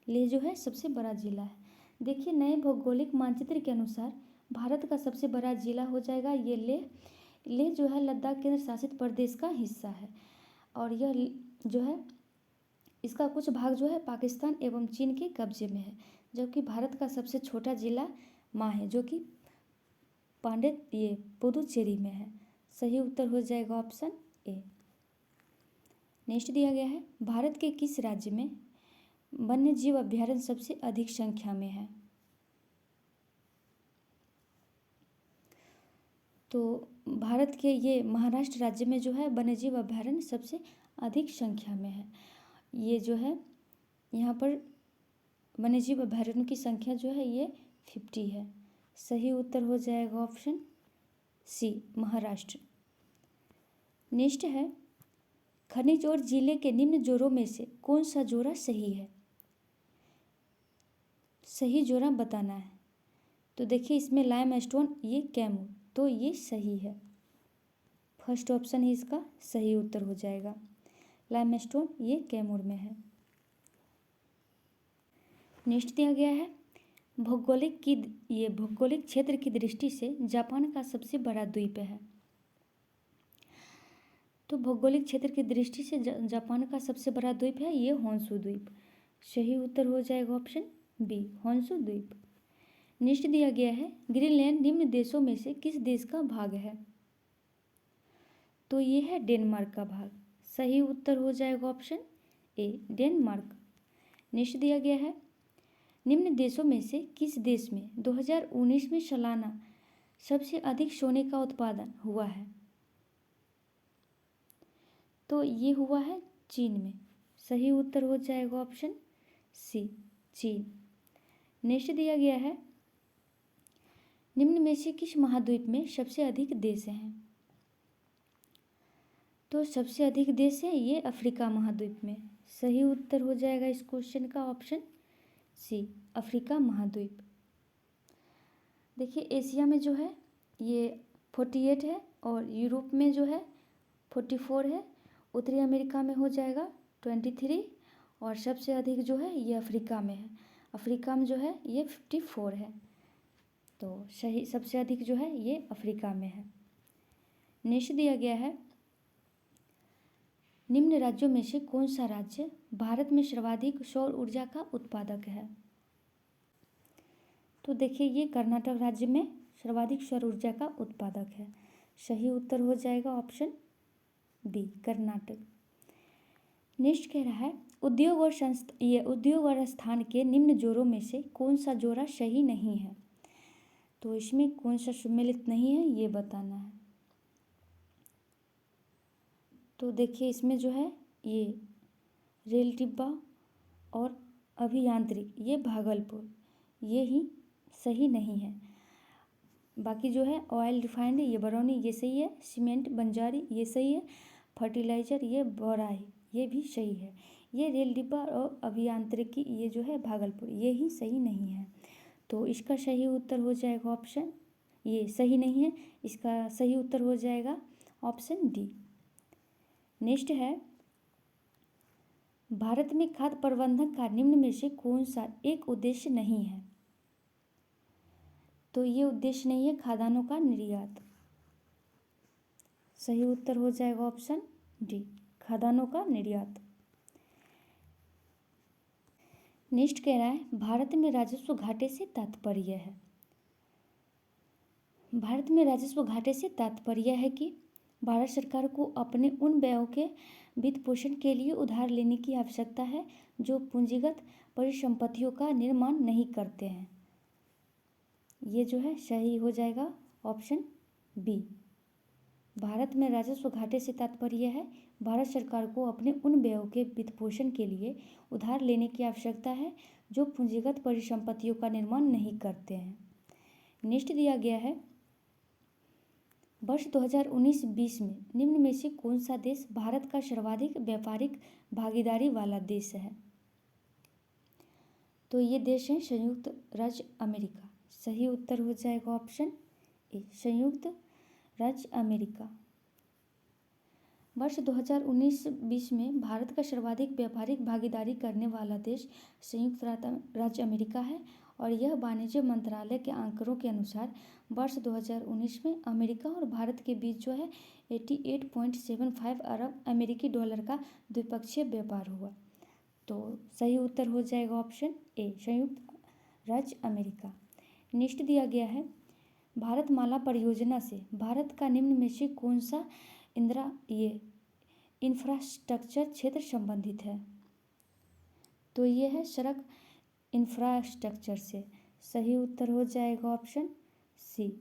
लेह जो है सबसे बड़ा जिला है। देखिए नए भौगोलिक मानचित्र के अनुसार भारत का सबसे बड़ा जिला हो जाएगा ये लेह जो है लद्दाख केंद्र शासित प्रदेश का हिस्सा है और यह जो है इसका कुछ भाग जो है पाकिस्तान एवं चीन के कब्जे में है, जबकि भारत का सबसे छोटा जिला माह है जो कि पुदुचेरी में है। सही उत्तर हो जाएगा ऑप्शन ए। नेक्स्ट दिया गया है भारत के किस राज्य में वन्य जीव अभ्यारण्य सबसे अधिक संख्या में है। तो भारत के ये महाराष्ट्र राज्य में जो है वन्य जीव अभ्यारण्य सबसे अधिक संख्या में है। ये जो है यहाँ पर वन्य जीव अभ्यारण्य की संख्या जो है ये 50 है। सही उत्तर हो जाएगा ऑप्शन सी महाराष्ट्र। नेक्स्ट है खनिज और जिले के निम्न जोड़ों में से कौन सा जोड़ा सही है। सही जोड़ा बताना है। तो देखिए इसमें लाइमस्टोन ये कैमूर, तो ये सही है। फर्स्ट ऑप्शन ही इसका सही उत्तर हो जाएगा। लाइमस्टोन ये कैमूर में है। नेक्स्ट दिया गया है भौगोलिक क्षेत्र की दृष्टि से जापान का सबसे बड़ा द्वीप है। तो भौगोलिक क्षेत्र की दृष्टि से जापान का सबसे बड़ा द्वीप है ये होन्शु द्वीप। सही उत्तर हो जाएगा ऑप्शन बी, होन्शु द्वीप। नेक्स्ट दिया गया है, ग्रीनलैंड निम्न देशों में से किस देश का भाग है? तो ये है डेनमार्क का भाग। सही उत्तर हो जाएगा ऑप्शन ए, डेनमार्क। नेक्स्ट दिया गया है, निम्न देशों में से किस देश में 2019 में सालाना सबसे अधिक सोने का उत्पादन हुआ है? तो ये हुआ है चीन में। सही उत्तर हो जाएगा ऑप्शन सी, चीन। नेक्स्ट दिया गया है, निम्न में से किस महाद्वीप में सबसे अधिक देश हैं? तो सबसे अधिक देश है ये अफ्रीका महाद्वीप में। सही उत्तर हो जाएगा इस क्वेश्चन का ऑप्शन सी, अफ्रीका महाद्वीप। देखिए एशिया में जो है ये 48 है और यूरोप में जो है 44 है, उत्तरी अमेरिका में हो जाएगा 23 और सबसे अधिक जो है ये अफ्रीका में है। अफ्रीका में जो है ये 54 है। तो सही सबसे अधिक जो है ये अफ्रीका में है। नेक्स्ट दिया गया है, निम्न राज्यों में से कौन सा राज्य भारत में सर्वाधिक सौर ऊर्जा का उत्पादक है? तो देखिए ये कर्नाटक राज्य में सर्वाधिक सौर ऊर्जा का उत्पादक है। सही उत्तर हो जाएगा ऑप्शन बी, कर्नाटक। नेक्स्ट कह रहा है, उद्योग और स्थान के निम्न जोड़ों में से कौन सा जोड़ा सही नहीं है? तो इसमें कौन सा सम्मिलित नहीं है ये बताना है। तो देखिए इसमें जो है ये रेल डिब्बा और अभियांत्रिक ये भागलपुर ये ही सही नहीं है। बाकी जो है ऑयल रिफाइंड ये बरौनी ये सही है, सीमेंट बंजारी ये सही है, फर्टिलाइज़र ये बौराही ये भी सही है, ये रेल डिब्बा और अभियांत्रिकी ये जो है भागलपुर ये ही सही नहीं है। तो इसका सही उत्तर हो जाएगा ऑप्शन, ये सही नहीं है, इसका सही उत्तर हो जाएगा ऑप्शन डी। नेक्स्ट है, भारत में खाद्य प्रबंधन का निम्न में से कौन सा एक उद्देश्य नहीं है? तो ये उद्देश्य नहीं है खाद्यान्नों का निर्यात। सही उत्तर हो जाएगा ऑप्शन डी, खाद्यान्नों का निर्यात। नेक्स्ट कह रहा है, भारत में राजस्व घाटे से तात्पर्य है। भारत में राजस्व घाटे से तात्पर्य है कि भारत सरकार को अपने उन व्ययों के वित्त पोषण के लिए उधार लेने की आवश्यकता है जो पूंजीगत परिसंपत्तियों का निर्माण नहीं करते हैं। ये जो है सही हो जाएगा ऑप्शन बी। भारत में राजस्व घाटे से तात्पर्य है भारत सरकार को अपने उन व्ययों के वित्त पोषण के लिए उधार लेने की आवश्यकता है जो पूंजीगत परिसंपत्तियों का निर्माण नहीं करते हैं। नेक्स्ट दिया गया है, वर्ष 2019-20 में निम्न में से कौन सा देश भारत का सर्वाधिक व्यापारिक भागीदारी वाला देश है? तो ये देश है संयुक्त राज्य अमेरिका। सही उत्तर हो जाएगा ऑप्शन ए, संयुक्त राज्य अमेरिका। वर्ष 2019-20 में भारत का सर्वाधिक व्यापारिक भागीदारी करने वाला देश संयुक्त राज्य अमेरिका है और यह वाणिज्य मंत्रालय के आंकड़ों के अनुसार वर्ष 2019 में अमेरिका और भारत के बीच जो है 88.75 अरब अमेरिकी डॉलर का द्विपक्षीय व्यापार हुआ। तो सही उत्तर हो जाएगा ऑप्शन ए, संयुक्त राज्य अमेरिका। नेक्स्ट दिया गया है, भारतमाला परियोजना से भारत का निम्न में से कौन सा इंफ्रास्ट्रक्चर क्षेत्र संबंधित है? तो ये है सड़क इंफ्रास्ट्रक्चर से। सही उत्तर हो जाएगा ऑप्शन सी।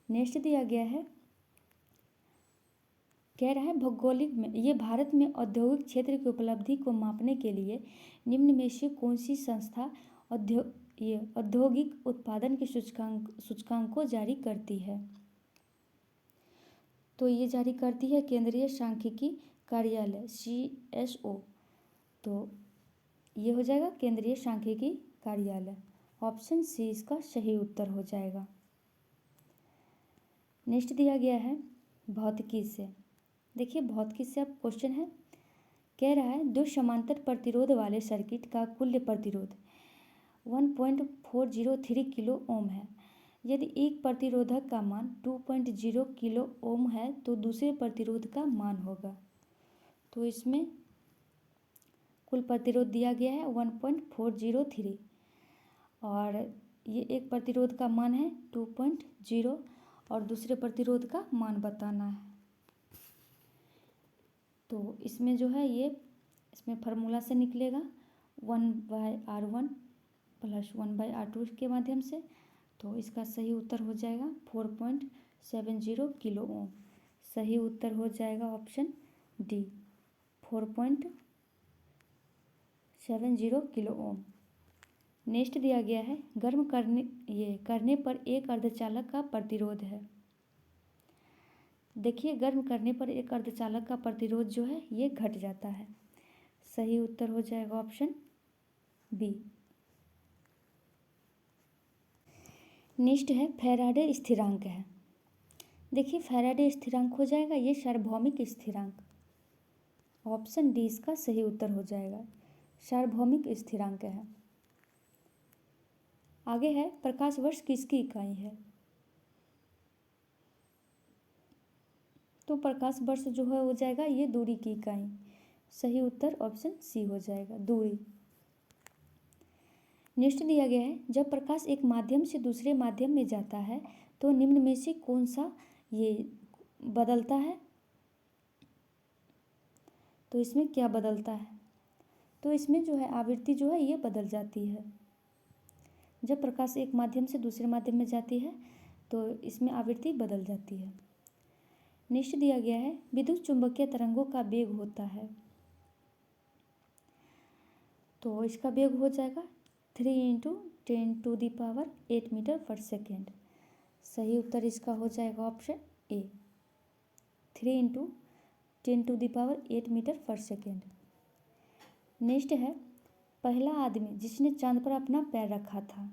नेक्स्ट दिया गया है, कह रहा है भौगोलिक में ये भारत में औद्योगिक क्षेत्र की उपलब्धि को मापने के लिए निम्न में से कौन सी संस्था औद्योगिक उत्पादन के सूचकांक को जारी करती है? तो ये जारी करती है केंद्रीय सांख्यिकी कार्यालय CSO। तो ये हो जाएगा केंद्रीय सांख्यिकी कार्यालय। ऑप्शन सी इसका सही उत्तर हो जाएगा। नेक्स्ट दिया गया है भौतिकी से। देखिए भौतिकी से अब क्वेश्चन है, कह रहा है दो समांतर प्रतिरोध वाले सर्किट का कुल प्रतिरोध 1.403 किलो ओम है। यदि एक प्रतिरोधक का मान 2.0 किलो ओम है तो दूसरे प्रतिरोध का मान होगा। तो इसमें कुल प्रतिरोध दिया गया है 1.403 और ये एक प्रतिरोध का मान है 2.0 और दूसरे प्रतिरोध का मान बताना है। तो इसमें जो है ये इसमें फार्मूला से निकलेगा 1/R1 + 1/R2 के माध्यम से। तो इसका सही उत्तर हो जाएगा 4.70 किलो ओम। सही उत्तर हो जाएगा option D 4.70 kilo ohm. Next दिया गया है गर्म करने पर एक अर्धचालक का प्रतिरोध है। देखिए गर्म करने पर एक अर्धचालक का प्रतिरोध जो है ये घट जाता है। सही उत्तर हो जाएगा ऑप्शन बी। नेक्स्ट है फैराडे स्थिरांक है। देखिए फैराडे स्थिरांक हो जाएगा ये सार्वभौमिक स्थिरांक। ऑप्शन डी इसका सही उत्तर हो जाएगा, सार्वभौमिक स्थिरांक है। आगे है प्रकाश वर्ष किसकी इकाई है। तो प्रकाश वर्ष जो है हो जाएगा ये दूरी की इकाई। सही उत्तर ऑप्शन सी हो जाएगा, दूरी। नेक्स्ट दिया गया है जब प्रकाश एक माध्यम से दूसरे माध्यम में जाता है तो निम्न में से कौन सा ये बदलता है। तो इसमें क्या बदलता है। तो इसमें जो है आवृत्ति जो है ये बदल जाती है। जब प्रकाश एक माध्यम से दूसरे माध्यम में जाती है तो इसमें आवृत्ति बदल जाती है। नेक्स्ट दिया गया है विद्युत चुंबकीय तरंगों का वेग होता है। तो इसका वेग हो जाएगा 3 × 10⁸ मीटर पर सेकेंड। सही उत्तर इसका हो जाएगा ऑप्शन ए 3 × 10⁸ मीटर पर सेकेंड। नेक्स्ट है पहला आदमी जिसने चांद पर अपना पैर रखा था।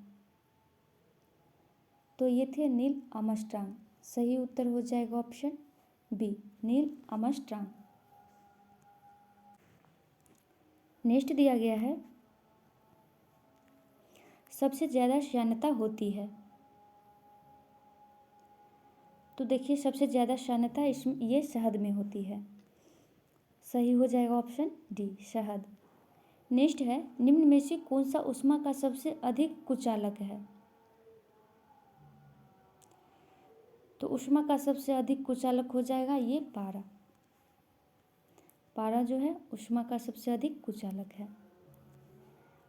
तो ये थे नील आर्मस्ट्रांग। सही उत्तर हो जाएगा option B Neil Armstrong. Next दिया गया है सबसे ज़्यादा श्यानता होती है। तो देखिए सबसे ज़्यादा श्यानता इसमें ये शहद में होती है। सही हो जाएगा ऑप्शन डी शहद। नेक्स्ट है निम्न में से कौन सा ऊष्मा का सबसे अधिक कुचालक है। तो ऊष्मा का सबसे अधिक कुचालक हो जाएगा ये पारा। पारा जो है ऊष्मा का सबसे अधिक कुचालक है।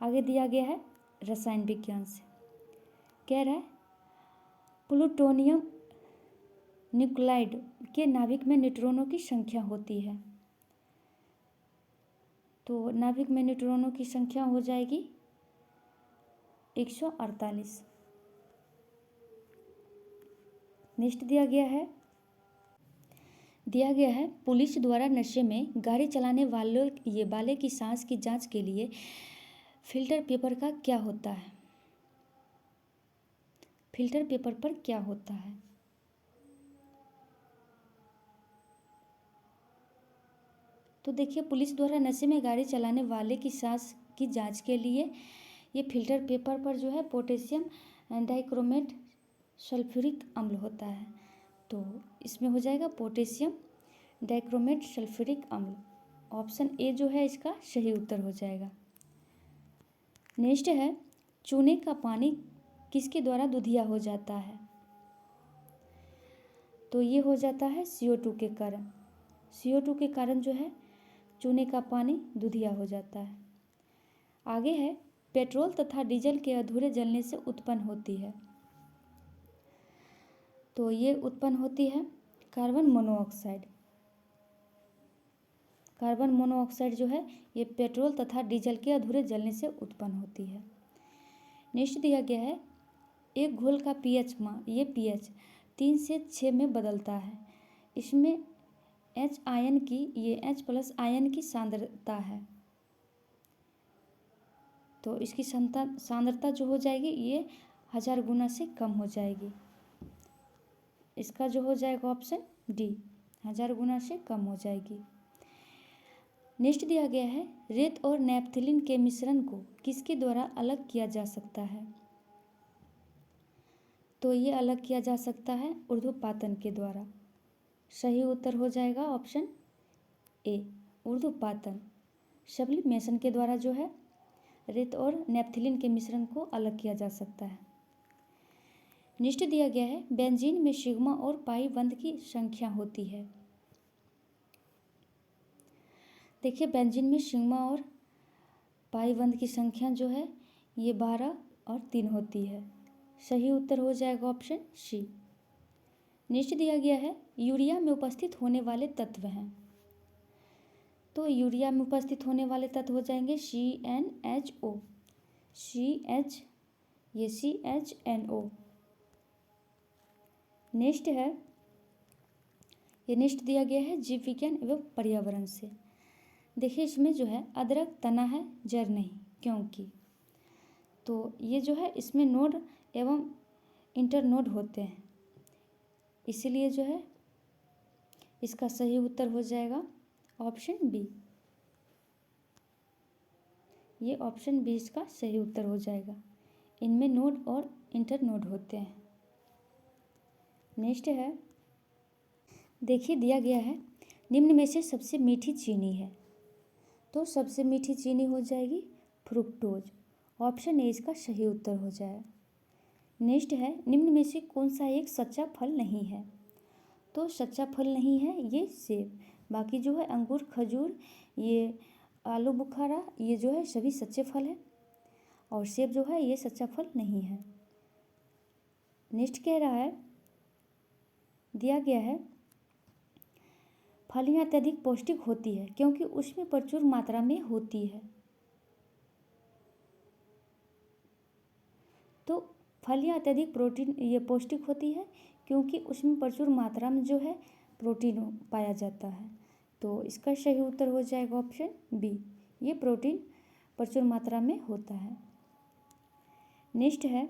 आगे दिया गया है रसायन विज्ञान से। कह रहा है प्लूटोनियम न्यूक्लाइड के नाभिक में न्यूट्रॉनों की संख्या होती है। तो नाभिक में न्यूट्रॉनों की संख्या हो जाएगी 148। नेक्स्ट दिया गया है पुलिस द्वारा नशे में गाड़ी चलाने वाले की सांस की जांच के लिए फिल्टर पेपर का क्या होता है। फिल्टर पेपर पर क्या होता है। तो देखिए पुलिस द्वारा नशे में गाड़ी चलाने वाले की सांस की जांच के लिए ये फिल्टर पेपर पर जो है पोटेशियम डाइक्रोमेट सल्फ्यूरिक अम्ल होता है। तो इसमें हो जाएगा पोटेशियम डाइक्रोमेट सल्फ्यूरिक अम्ल। ऑप्शन ए जो है इसका सही उत्तर हो जाएगा। नेक्स्ट है चूने का पानी किसके द्वारा दुधिया हो जाता है। तो ये हो जाता है CO2 के कारण। CO2 के कारण जो है चूने का पानी दुधिया हो जाता है। आगे है पेट्रोल तथा डीजल के अधूरे जलने से उत्पन्न होती है। तो ये उत्पन्न होती है कार्बन मोनोऑक्साइड। कार्बन मोनोऑक्साइड जो है ये पेट्रोल तथा डीजल के अधूरे जलने से उत्पन्न होती है। नेक्स्ट दिया गया है एक घोल का ये pH 3 से 6 में बदलता है। इसमें H आयन की सांद्रता है। तो इसकी सांद्रता जो हो जाएगी ये 1000 गुना से कम हो जाएगी। इसका जो हो जाएगा ऑप्शन डी 1000 गुना से कम हो जाएगी। नेक्स्ट दिया गया है रेत और नैप्थलीन के मिश्रण को किसके द्वारा अलग किया जा सकता है। तो ये अलग किया जा सकता है ऊर्ध्वपातन के द्वारा। सही उत्तर हो जाएगा ऑप्शन ए ऊर्ध्वपातन। सब्लिमेशन के द्वारा जो है रेत और नेप्थिलीन के मिश्रण को अलग किया जा सकता है। नेक्स्ट दिया गया है बेंजीन में सिग्मा और पाई बंध की संख्या होती है। देखिए बेंजीन में सिग्मा और पाई बंध की संख्या जो है ये 12 और 3 होती है। सही उत्तर हो जाएगा ऑप्शन सी। नेक्स्ट दिया गया है यूरिया में उपस्थित होने वाले तत्व हैं। तो यूरिया में उपस्थित होने वाले तत्व हो जाएंगे CnHO, CH, ये CHNO। नेक्स्ट है ये नेक्स्ट दिया गया है जीव विज्ञान एवं पर्यावरण से। देखिए इसमें जो है अदरक तना है जड़ नहीं, क्योंकि तो ये जो है इसमें नोड एवं इंटरनोड होते हैं, इसीलिए जो है इसका सही उत्तर हो जाएगा ऑप्शन बी। ये ऑप्शन बी इसका सही उत्तर हो जाएगा। इनमें नोड और इंटरनोड होते हैं। नेक्स्ट है देखिए दिया गया है निम्न में से सबसे मीठी चीनी है। तो सबसे मीठी चीनी हो जाएगी फ्रुक्टोज। ऑप्शन ए इसका सही उत्तर हो जाए। नेक्स्ट है निम्न में से कौन सा एक सच्चा फल नहीं है। तो सच्चा फल नहीं है ये सेब, बाकी जो है अंगूर, खजूर, ये आलू बुखारा, ये जो है सभी सच्चे फल हैं और सेब जो है ये सच्चा फल नहीं है। नेक्स्ट कह रहा है दिया गया है फलियां अत्यधिक पौष्टिक होती है क्योंकि उसमें प्रचुर मात्रा में होती है। तो फलियां अत्यधिक प्रोटीन ये पौष्टिक होती है क्योंकि उसमें प्रचुर मात्रा में जो है प्रोटीन पाया जाता है। तो इसका सही उत्तर हो जाएगा ऑप्शन बी, ये प्रोटीन प्रचुर मात्रा में होता है। नेक्स्ट है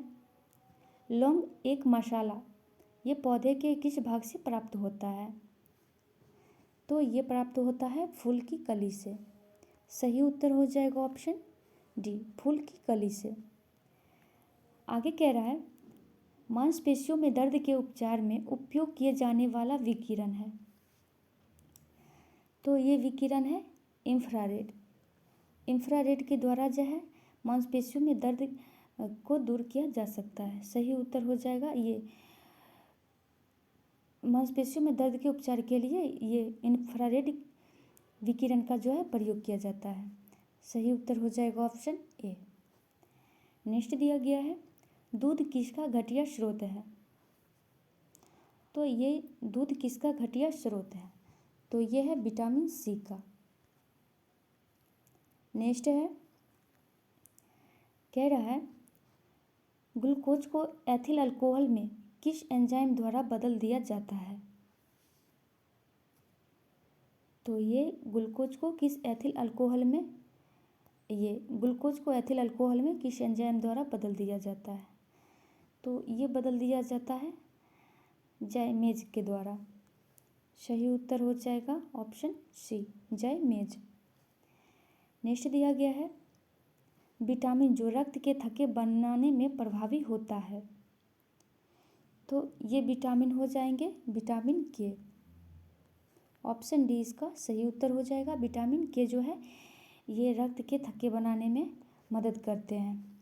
लौंग एक मसाला, ये पौधे के किस भाग से प्राप्त होता है। तो ये प्राप्त होता है फूल की कली से। सही उत्तर हो जाएगा ऑप्शन डी, फूल की कली से। आगे कह रहा है मांसपेशियों में दर्द के उपचार में उपयोग किए जाने वाला विकिरण है। तो ये विकिरण है इंफ्रारेड। इंफ्रारेड के द्वारा जो है मांसपेशियों में दर्द को दूर किया जा सकता है। सही उत्तर हो जाएगा ये मांसपेशियों में दर्द के उपचार के लिए ये इंफ्रारेड विकिरण का जो है प्रयोग किया जाता है। सही उत्तर हो जाएगा ऑप्शन ए। नेक्स्ट दिया गया है दूध किसका घटिया स्रोत है। तो ये दूध किसका घटिया स्रोत है। तो ये है विटामिन सी का। नेक्स्ट है कह रहा है ग्लूकोज को एथिल अल्कोहल में किस एंजाइम द्वारा बदल दिया जाता है। तो ये ग्लूकोज को किस एथिल अल्कोहल में एथिल अल्कोहल में किस एंजाइम द्वारा बदल दिया जाता है। तो ये बदल दिया जाता है जाइमेज के द्वारा। सही उत्तर हो जाएगा ऑप्शन सी, जाइमेज। नेक्स्ट दिया गया है विटामिन जो रक्त के थक्के बनाने में प्रभावी होता है। तो ये विटामिन हो जाएंगे विटामिन के। ऑप्शन डी इसका सही उत्तर हो जाएगा। विटामिन के जो है ये रक्त के थक्के बनाने में मदद करते हैं।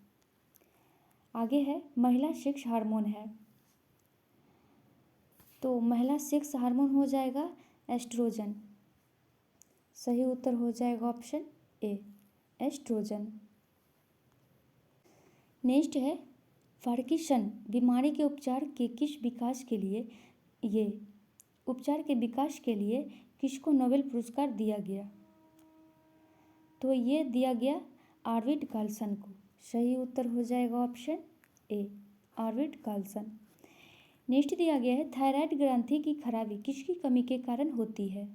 आगे है महिला सेक्स हार्मोन है। तो महिला सेक्स हार्मोन हो जाएगा एस्ट्रोजन। सही उत्तर हो जाएगा ऑप्शन ए, एस्ट्रोजन। नेक्स्ट है पार्किंसन बीमारी के उपचार के विकास के लिए किसको नोबेल पुरस्कार दिया गया। तो ये दिया गया आर्विड कार्लसन को। सही उत्तर हो जाएगा ऑप्शन ए, आर्विड कार्लसन। नेक्स्ट दिया गया है थायराइड ग्रंथि की खराबी किसकी कमी के कारण होती है।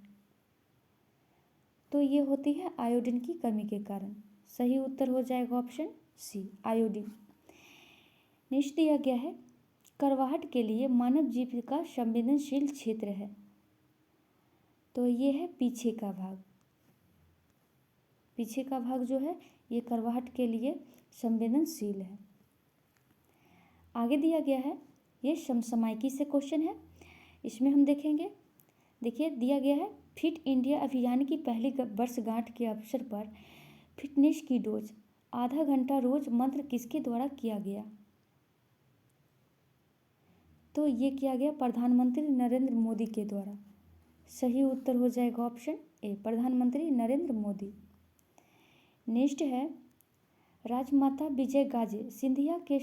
तो ये होती है आयोडीन की कमी के कारण। सही उत्तर हो जाएगा ऑप्शन सी, आयोडीन। नेक्स्ट दिया गया है करवाहट के लिए मानव जीभ का संवेदनशील क्षेत्र है। तो ये है पीछे का भाग। पीछे का भाग जो है ये करवाहट के लिए संवेदनशील है। आगे दिया गया है ये समसामयिकी से क्वेश्चन है, इसमें हम देखेंगे। देखिए दिया गया है फिट इंडिया अभियान की पहली वर्षगांठ के अवसर पर फिटनेस की डोज आधा घंटा रोज मंत्र किसके द्वारा किया गया? तो ये किया गया प्रधानमंत्री नरेंद्र मोदी के द्वारा। सही उत्तर हो जाएगा ऑप्शन ए, प्रधानमंत्री नरेंद्र मोदी। नेक्स्ट है, राजमाता विजय गाजे सिंधिया के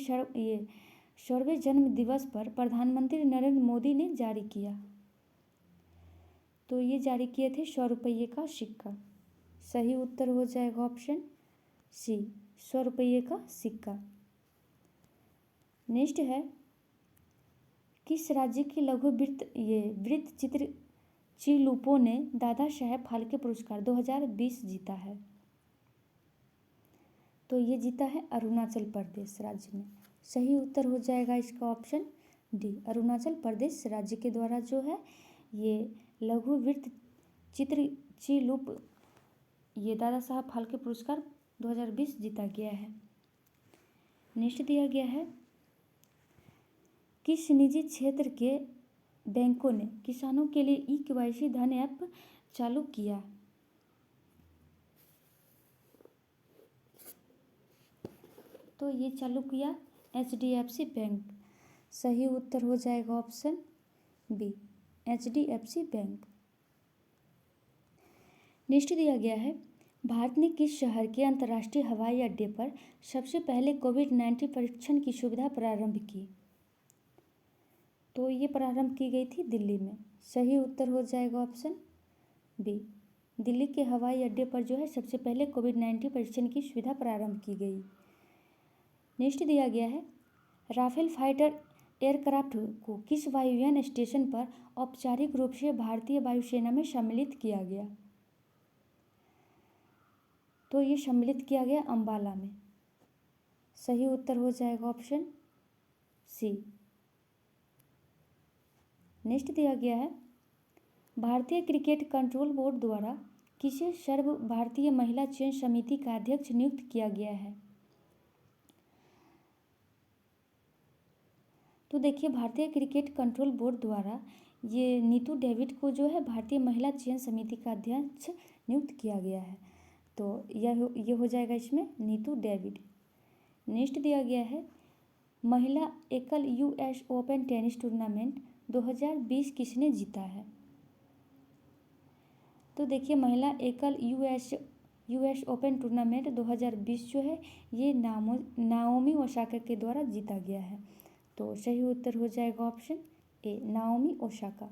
सर्वे जन्म दिवस पर प्रधानमंत्री नरेंद्र मोदी ने जारी किया। तो ये जारी किए थे 100 रुपये का सिक्का। सही उत्तर हो जाएगा ऑप्शन सी, 100 रुपये का सिक्का। नेक्स्ट है, किस राज्य की लघु वृत्त चित्र चिलुपो ने दादा साहेब फाल्के पुरस्कार 2020 जीता है? तो ये जीता है अरुणाचल प्रदेश राज्य में। सही उत्तर हो जाएगा इसका ऑप्शन डी, अरुणाचल प्रदेश राज्य के द्वारा जो है ये लघु वृत्त चित्र चिलुप ये दादा साहब फाल्के पुरस्कार 2020 जीता गया है। नेक्स्ट दिया गया है, किस निजी क्षेत्र के बैंकों ने किसानों के लिए ई-केवाईसी धन ऐप चालू किया? तो ये चालू किया HDFC बैंक। सही उत्तर हो जाएगा option B, HDFC bank. Next दिया गया है, भारत ने किस शहर के अंतर्राष्ट्रीय हवाई अड्डे पर सबसे पहले कोविड-19 परीक्षण की सुविधा प्रारंभ की? तो ये प्रारंभ की गई थी दिल्ली में। सही उत्तर हो जाएगा ऑप्शन बी, दिल्ली के हवाई अड्डे पर जो है सबसे पहले कोविड-19 परीक्षण की सुविधा प्रारंभ की गई। नेक्स्ट दिया गया है, राफेल फाइटर एयरक्राफ्ट को किस वायुयान स्टेशन पर औपचारिक रूप से भारतीय वायुसेना में सम्मिलित किया गया? तो ये सम्मिलित किया गया अंबाला में। सही उत्तर हो जाएगा ऑप्शन सी। नेक्स्ट दिया गया है, भारतीय क्रिकेट कंट्रोल बोर्ड द्वारा किसे सर्व भारतीय महिला चयन समिति का अध्यक्ष नियुक्त किया गया है? तो देखिए, भारतीय क्रिकेट कंट्रोल बोर्ड द्वारा ये नीतू डेविड को जो है भारतीय महिला चयन समिति का अध्यक्ष नियुक्त किया गया है। तो ये हो जाएगा इसमें नीतू डेविड। नेक्स्ट दिया गया है, महिला एकल US ओपन टेनिस टूर्नामेंट 2020 किसने जीता है? तो देखिए, महिला एकल US ओपन टूर्नामेंट 2020 जो है ये नाओमी ओसाका के द्वारा जीता गया है। तो सही उत्तर हो जाएगा option A, Naomi Osaka.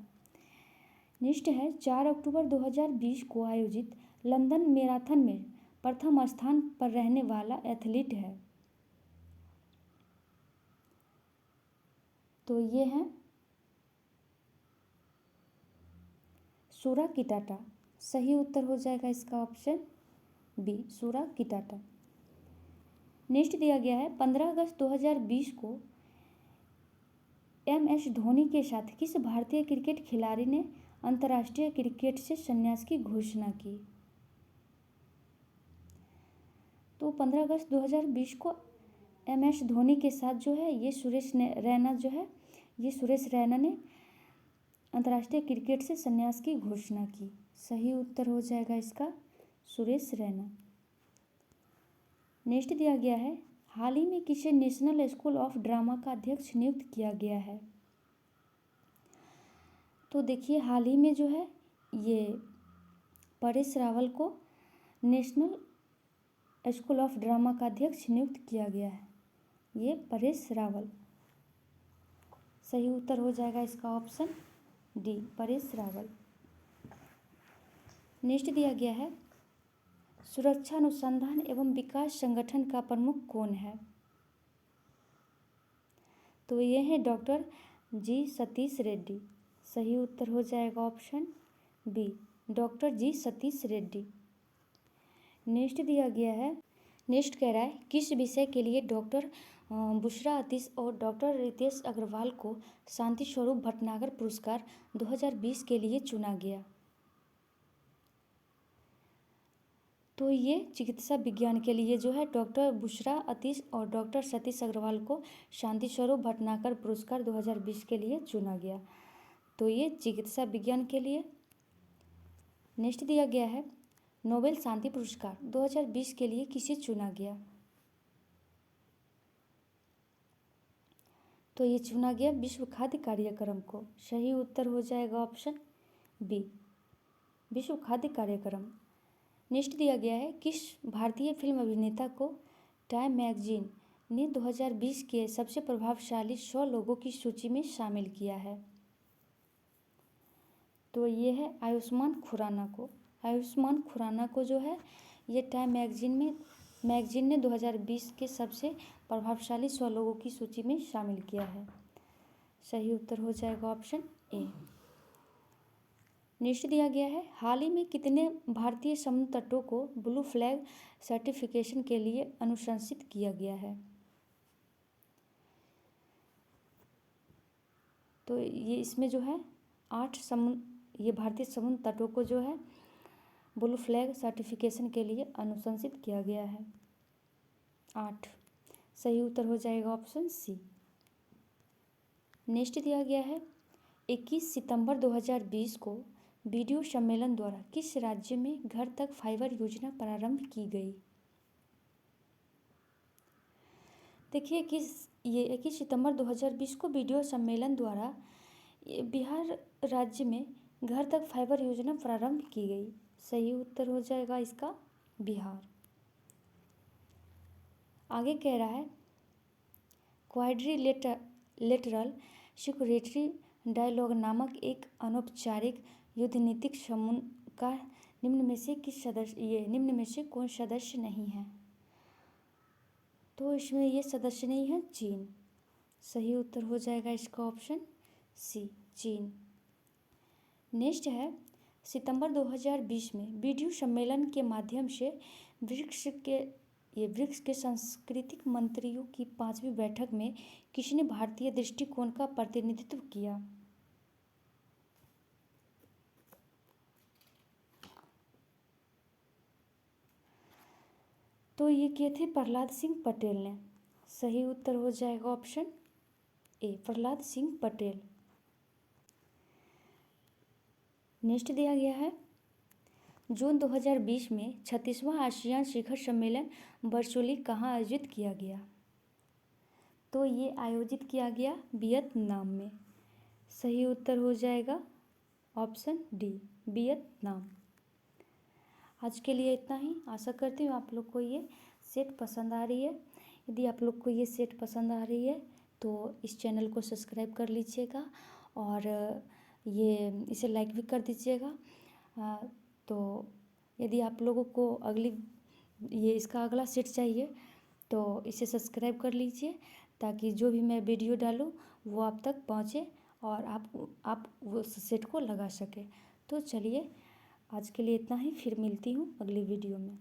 Next है, 4 अक्टूबर 2020 को आयोजित लंदन मैराथन में प्रथम स्थान पर रहने वाला एथलीट है? तो ये है सूरा किटाटा। सही उत्तर हो जाएगा इसका ऑप्शन बी, सूरा किटाटा। नेक्स्ट दिया गया है, 15 अगस्त 2020 को MS धोनी के साथ किस भारतीय क्रिकेट खिलाड़ी ने अंतर्राष्ट्रीय क्रिकेट से संन्यास की घोषणा की? तो 15 अगस्त 2020 को MS धोनी के साथ जो है ये सुरेश रैना ने अंतर्राष्ट्रीय क्रिकेट से संन्यास की घोषणा की। सही उत्तर हो जाएगा इसका सुरेश रैना। नेक्स्ट दिया गया है, हाल ही में किसे नेशनल स्कूल ऑफ ड्रामा का अध्यक्ष नियुक्त किया गया है? तो देखिए, हाल ही में जो है ये परेश रावल को नेशनल स्कूल ऑफ ड्रामा का अध्यक्ष नियुक्त किया गया है, ये परेश रावल। सही उत्तर हो जाएगा इसका option D, Paresh Rawal. Next दिया गया है, सुरक्षा अनुसंधान एवं विकास संगठन का प्रमुख कौन है? तो ये है डॉक्टर जी सतीश रेड्डी। सही उत्तर हो जाएगा ऑप्शन बी, डॉक्टर जी सतीश रेड्डी। नेक्स्ट दिया गया है, नेक्स्ट कह रहा है, किस विषय के लिए डॉक्टर बुशरा अतीश और डॉक्टर रितेश अग्रवाल को शांति स्वरूप भटनागर पुरस्कार 2020 के लिए चुना गया? तो ये चिकित्सा विज्ञान के लिए जो है डॉक्टर बुशरा अतीश और डॉक्टर सतीश अग्रवाल को शांति स्वरूप भटनागर पुरस्कार 2020 के लिए चुना गया। तो ये चिकित्सा विज्ञान के लिए। नेक्स्ट दिया गया है नोबेल शांति पुरस्कार 2020 के लिए किसे चुना गया। तो ये चुना गया विश्व खाद्य कार्यक्रम को। सही उत्तर हो जाएगा ऑप्शन बी, विश्व खाद्य कार्यक्रम। नेक्स्ट दिया गया है किस भारतीय फिल्म अभिनेता को टाइम मैगजीन ने 2020 के सबसे प्रभावशाली 100 लोगों की सूची में शामिल किया है। तो ये है आयुष्मान खुराना को। आयुष्मान खुराना को जो है ये टाइम मैगजीन ने 2020 के सबसे प्रभावशाली 100 लोगों की सूची में शामिल किया है। सही उत्तर हो जाएगा ऑप्शन ए। नेक्स्ट दिया गया है हाल ही में कितने भारतीय समुद्र तटों को ब्लू फ्लैग सर्टिफिकेशन के लिए अनुशंसित किया गया है। तो ये इसमें जो है 8 ये भारतीय समुद्र तटों को जो है ब्लू फ्लैग सर्टिफिकेशन के लिए अनुशंसित किया गया है 8। सही उत्तर हो जाएगा ऑप्शन सी। नेक्स्ट दिया गया है 21 सितंबर 2020 को वीडियो सम्मेलन द्वारा किस राज्य में घर तक फाइबर योजना प्रारंभ की गई। देखिए ये 21 सितंबर 2020 को वीडियो सम्मेलन द्वारा बिहार राज्य में घर तक फाइबर योजना प्रारंभ की गई। सही उत्तर हो जाएगा इसका बिहार। आगे कह रहा है क्वाड्रिलेटरल सिक्योरिटी डायलॉग नामक एक अनौपचारिक युद्धनीतिक समूह का निम्न में से कौन सदस्य नहीं है। तो इसमें ये सदस्य नहीं है चीन। सही उत्तर हो जाएगा इसका ऑप्शन सी, चीन। नेक्स्ट है सितंबर 2020 में वीडियो सम्मेलन के माध्यम से ब्रिक्स के सांस्कृतिक मंत्रियों की 5वीं बैठक में किसने भारतीय दृष्टिकोण का प्रतिनिधित्व किया। तो ये किए थे प्रहलाद सिंह पटेल ने। सही उत्तर हो जाएगा option A, Prahlad Singh Patel. Next दिया गया है जून 2020 में 36वां आसियान शिखर सम्मेलन वर्चुअली कहाँ आयोजित किया गया। तो ये आयोजित किया गया वियतनाम में। सही उत्तर हो जाएगा ऑप्शन डी, वियतनाम। आज के लिए इतना ही। आशा करती हूँ आप लोग को ये सेट पसंद आ रही है। यदि आप लोग को ये सेट पसंद आ रही है तो इस चैनल को सब्सक्राइब कर लीजिएगा और इसे लाइक भी कर दीजिएगा। तो यदि आप लोगों को इसका अगला सेट चाहिए तो इसे सब्सक्राइब कर लीजिए ताकि जो भी मैं वीडियो डालूँ वो आप तक पहुँचे और आप वो सेट को लगा सके। तो चलिए आज के लिए इतना ही, फिर मिलती हूँ अगली वीडियो में।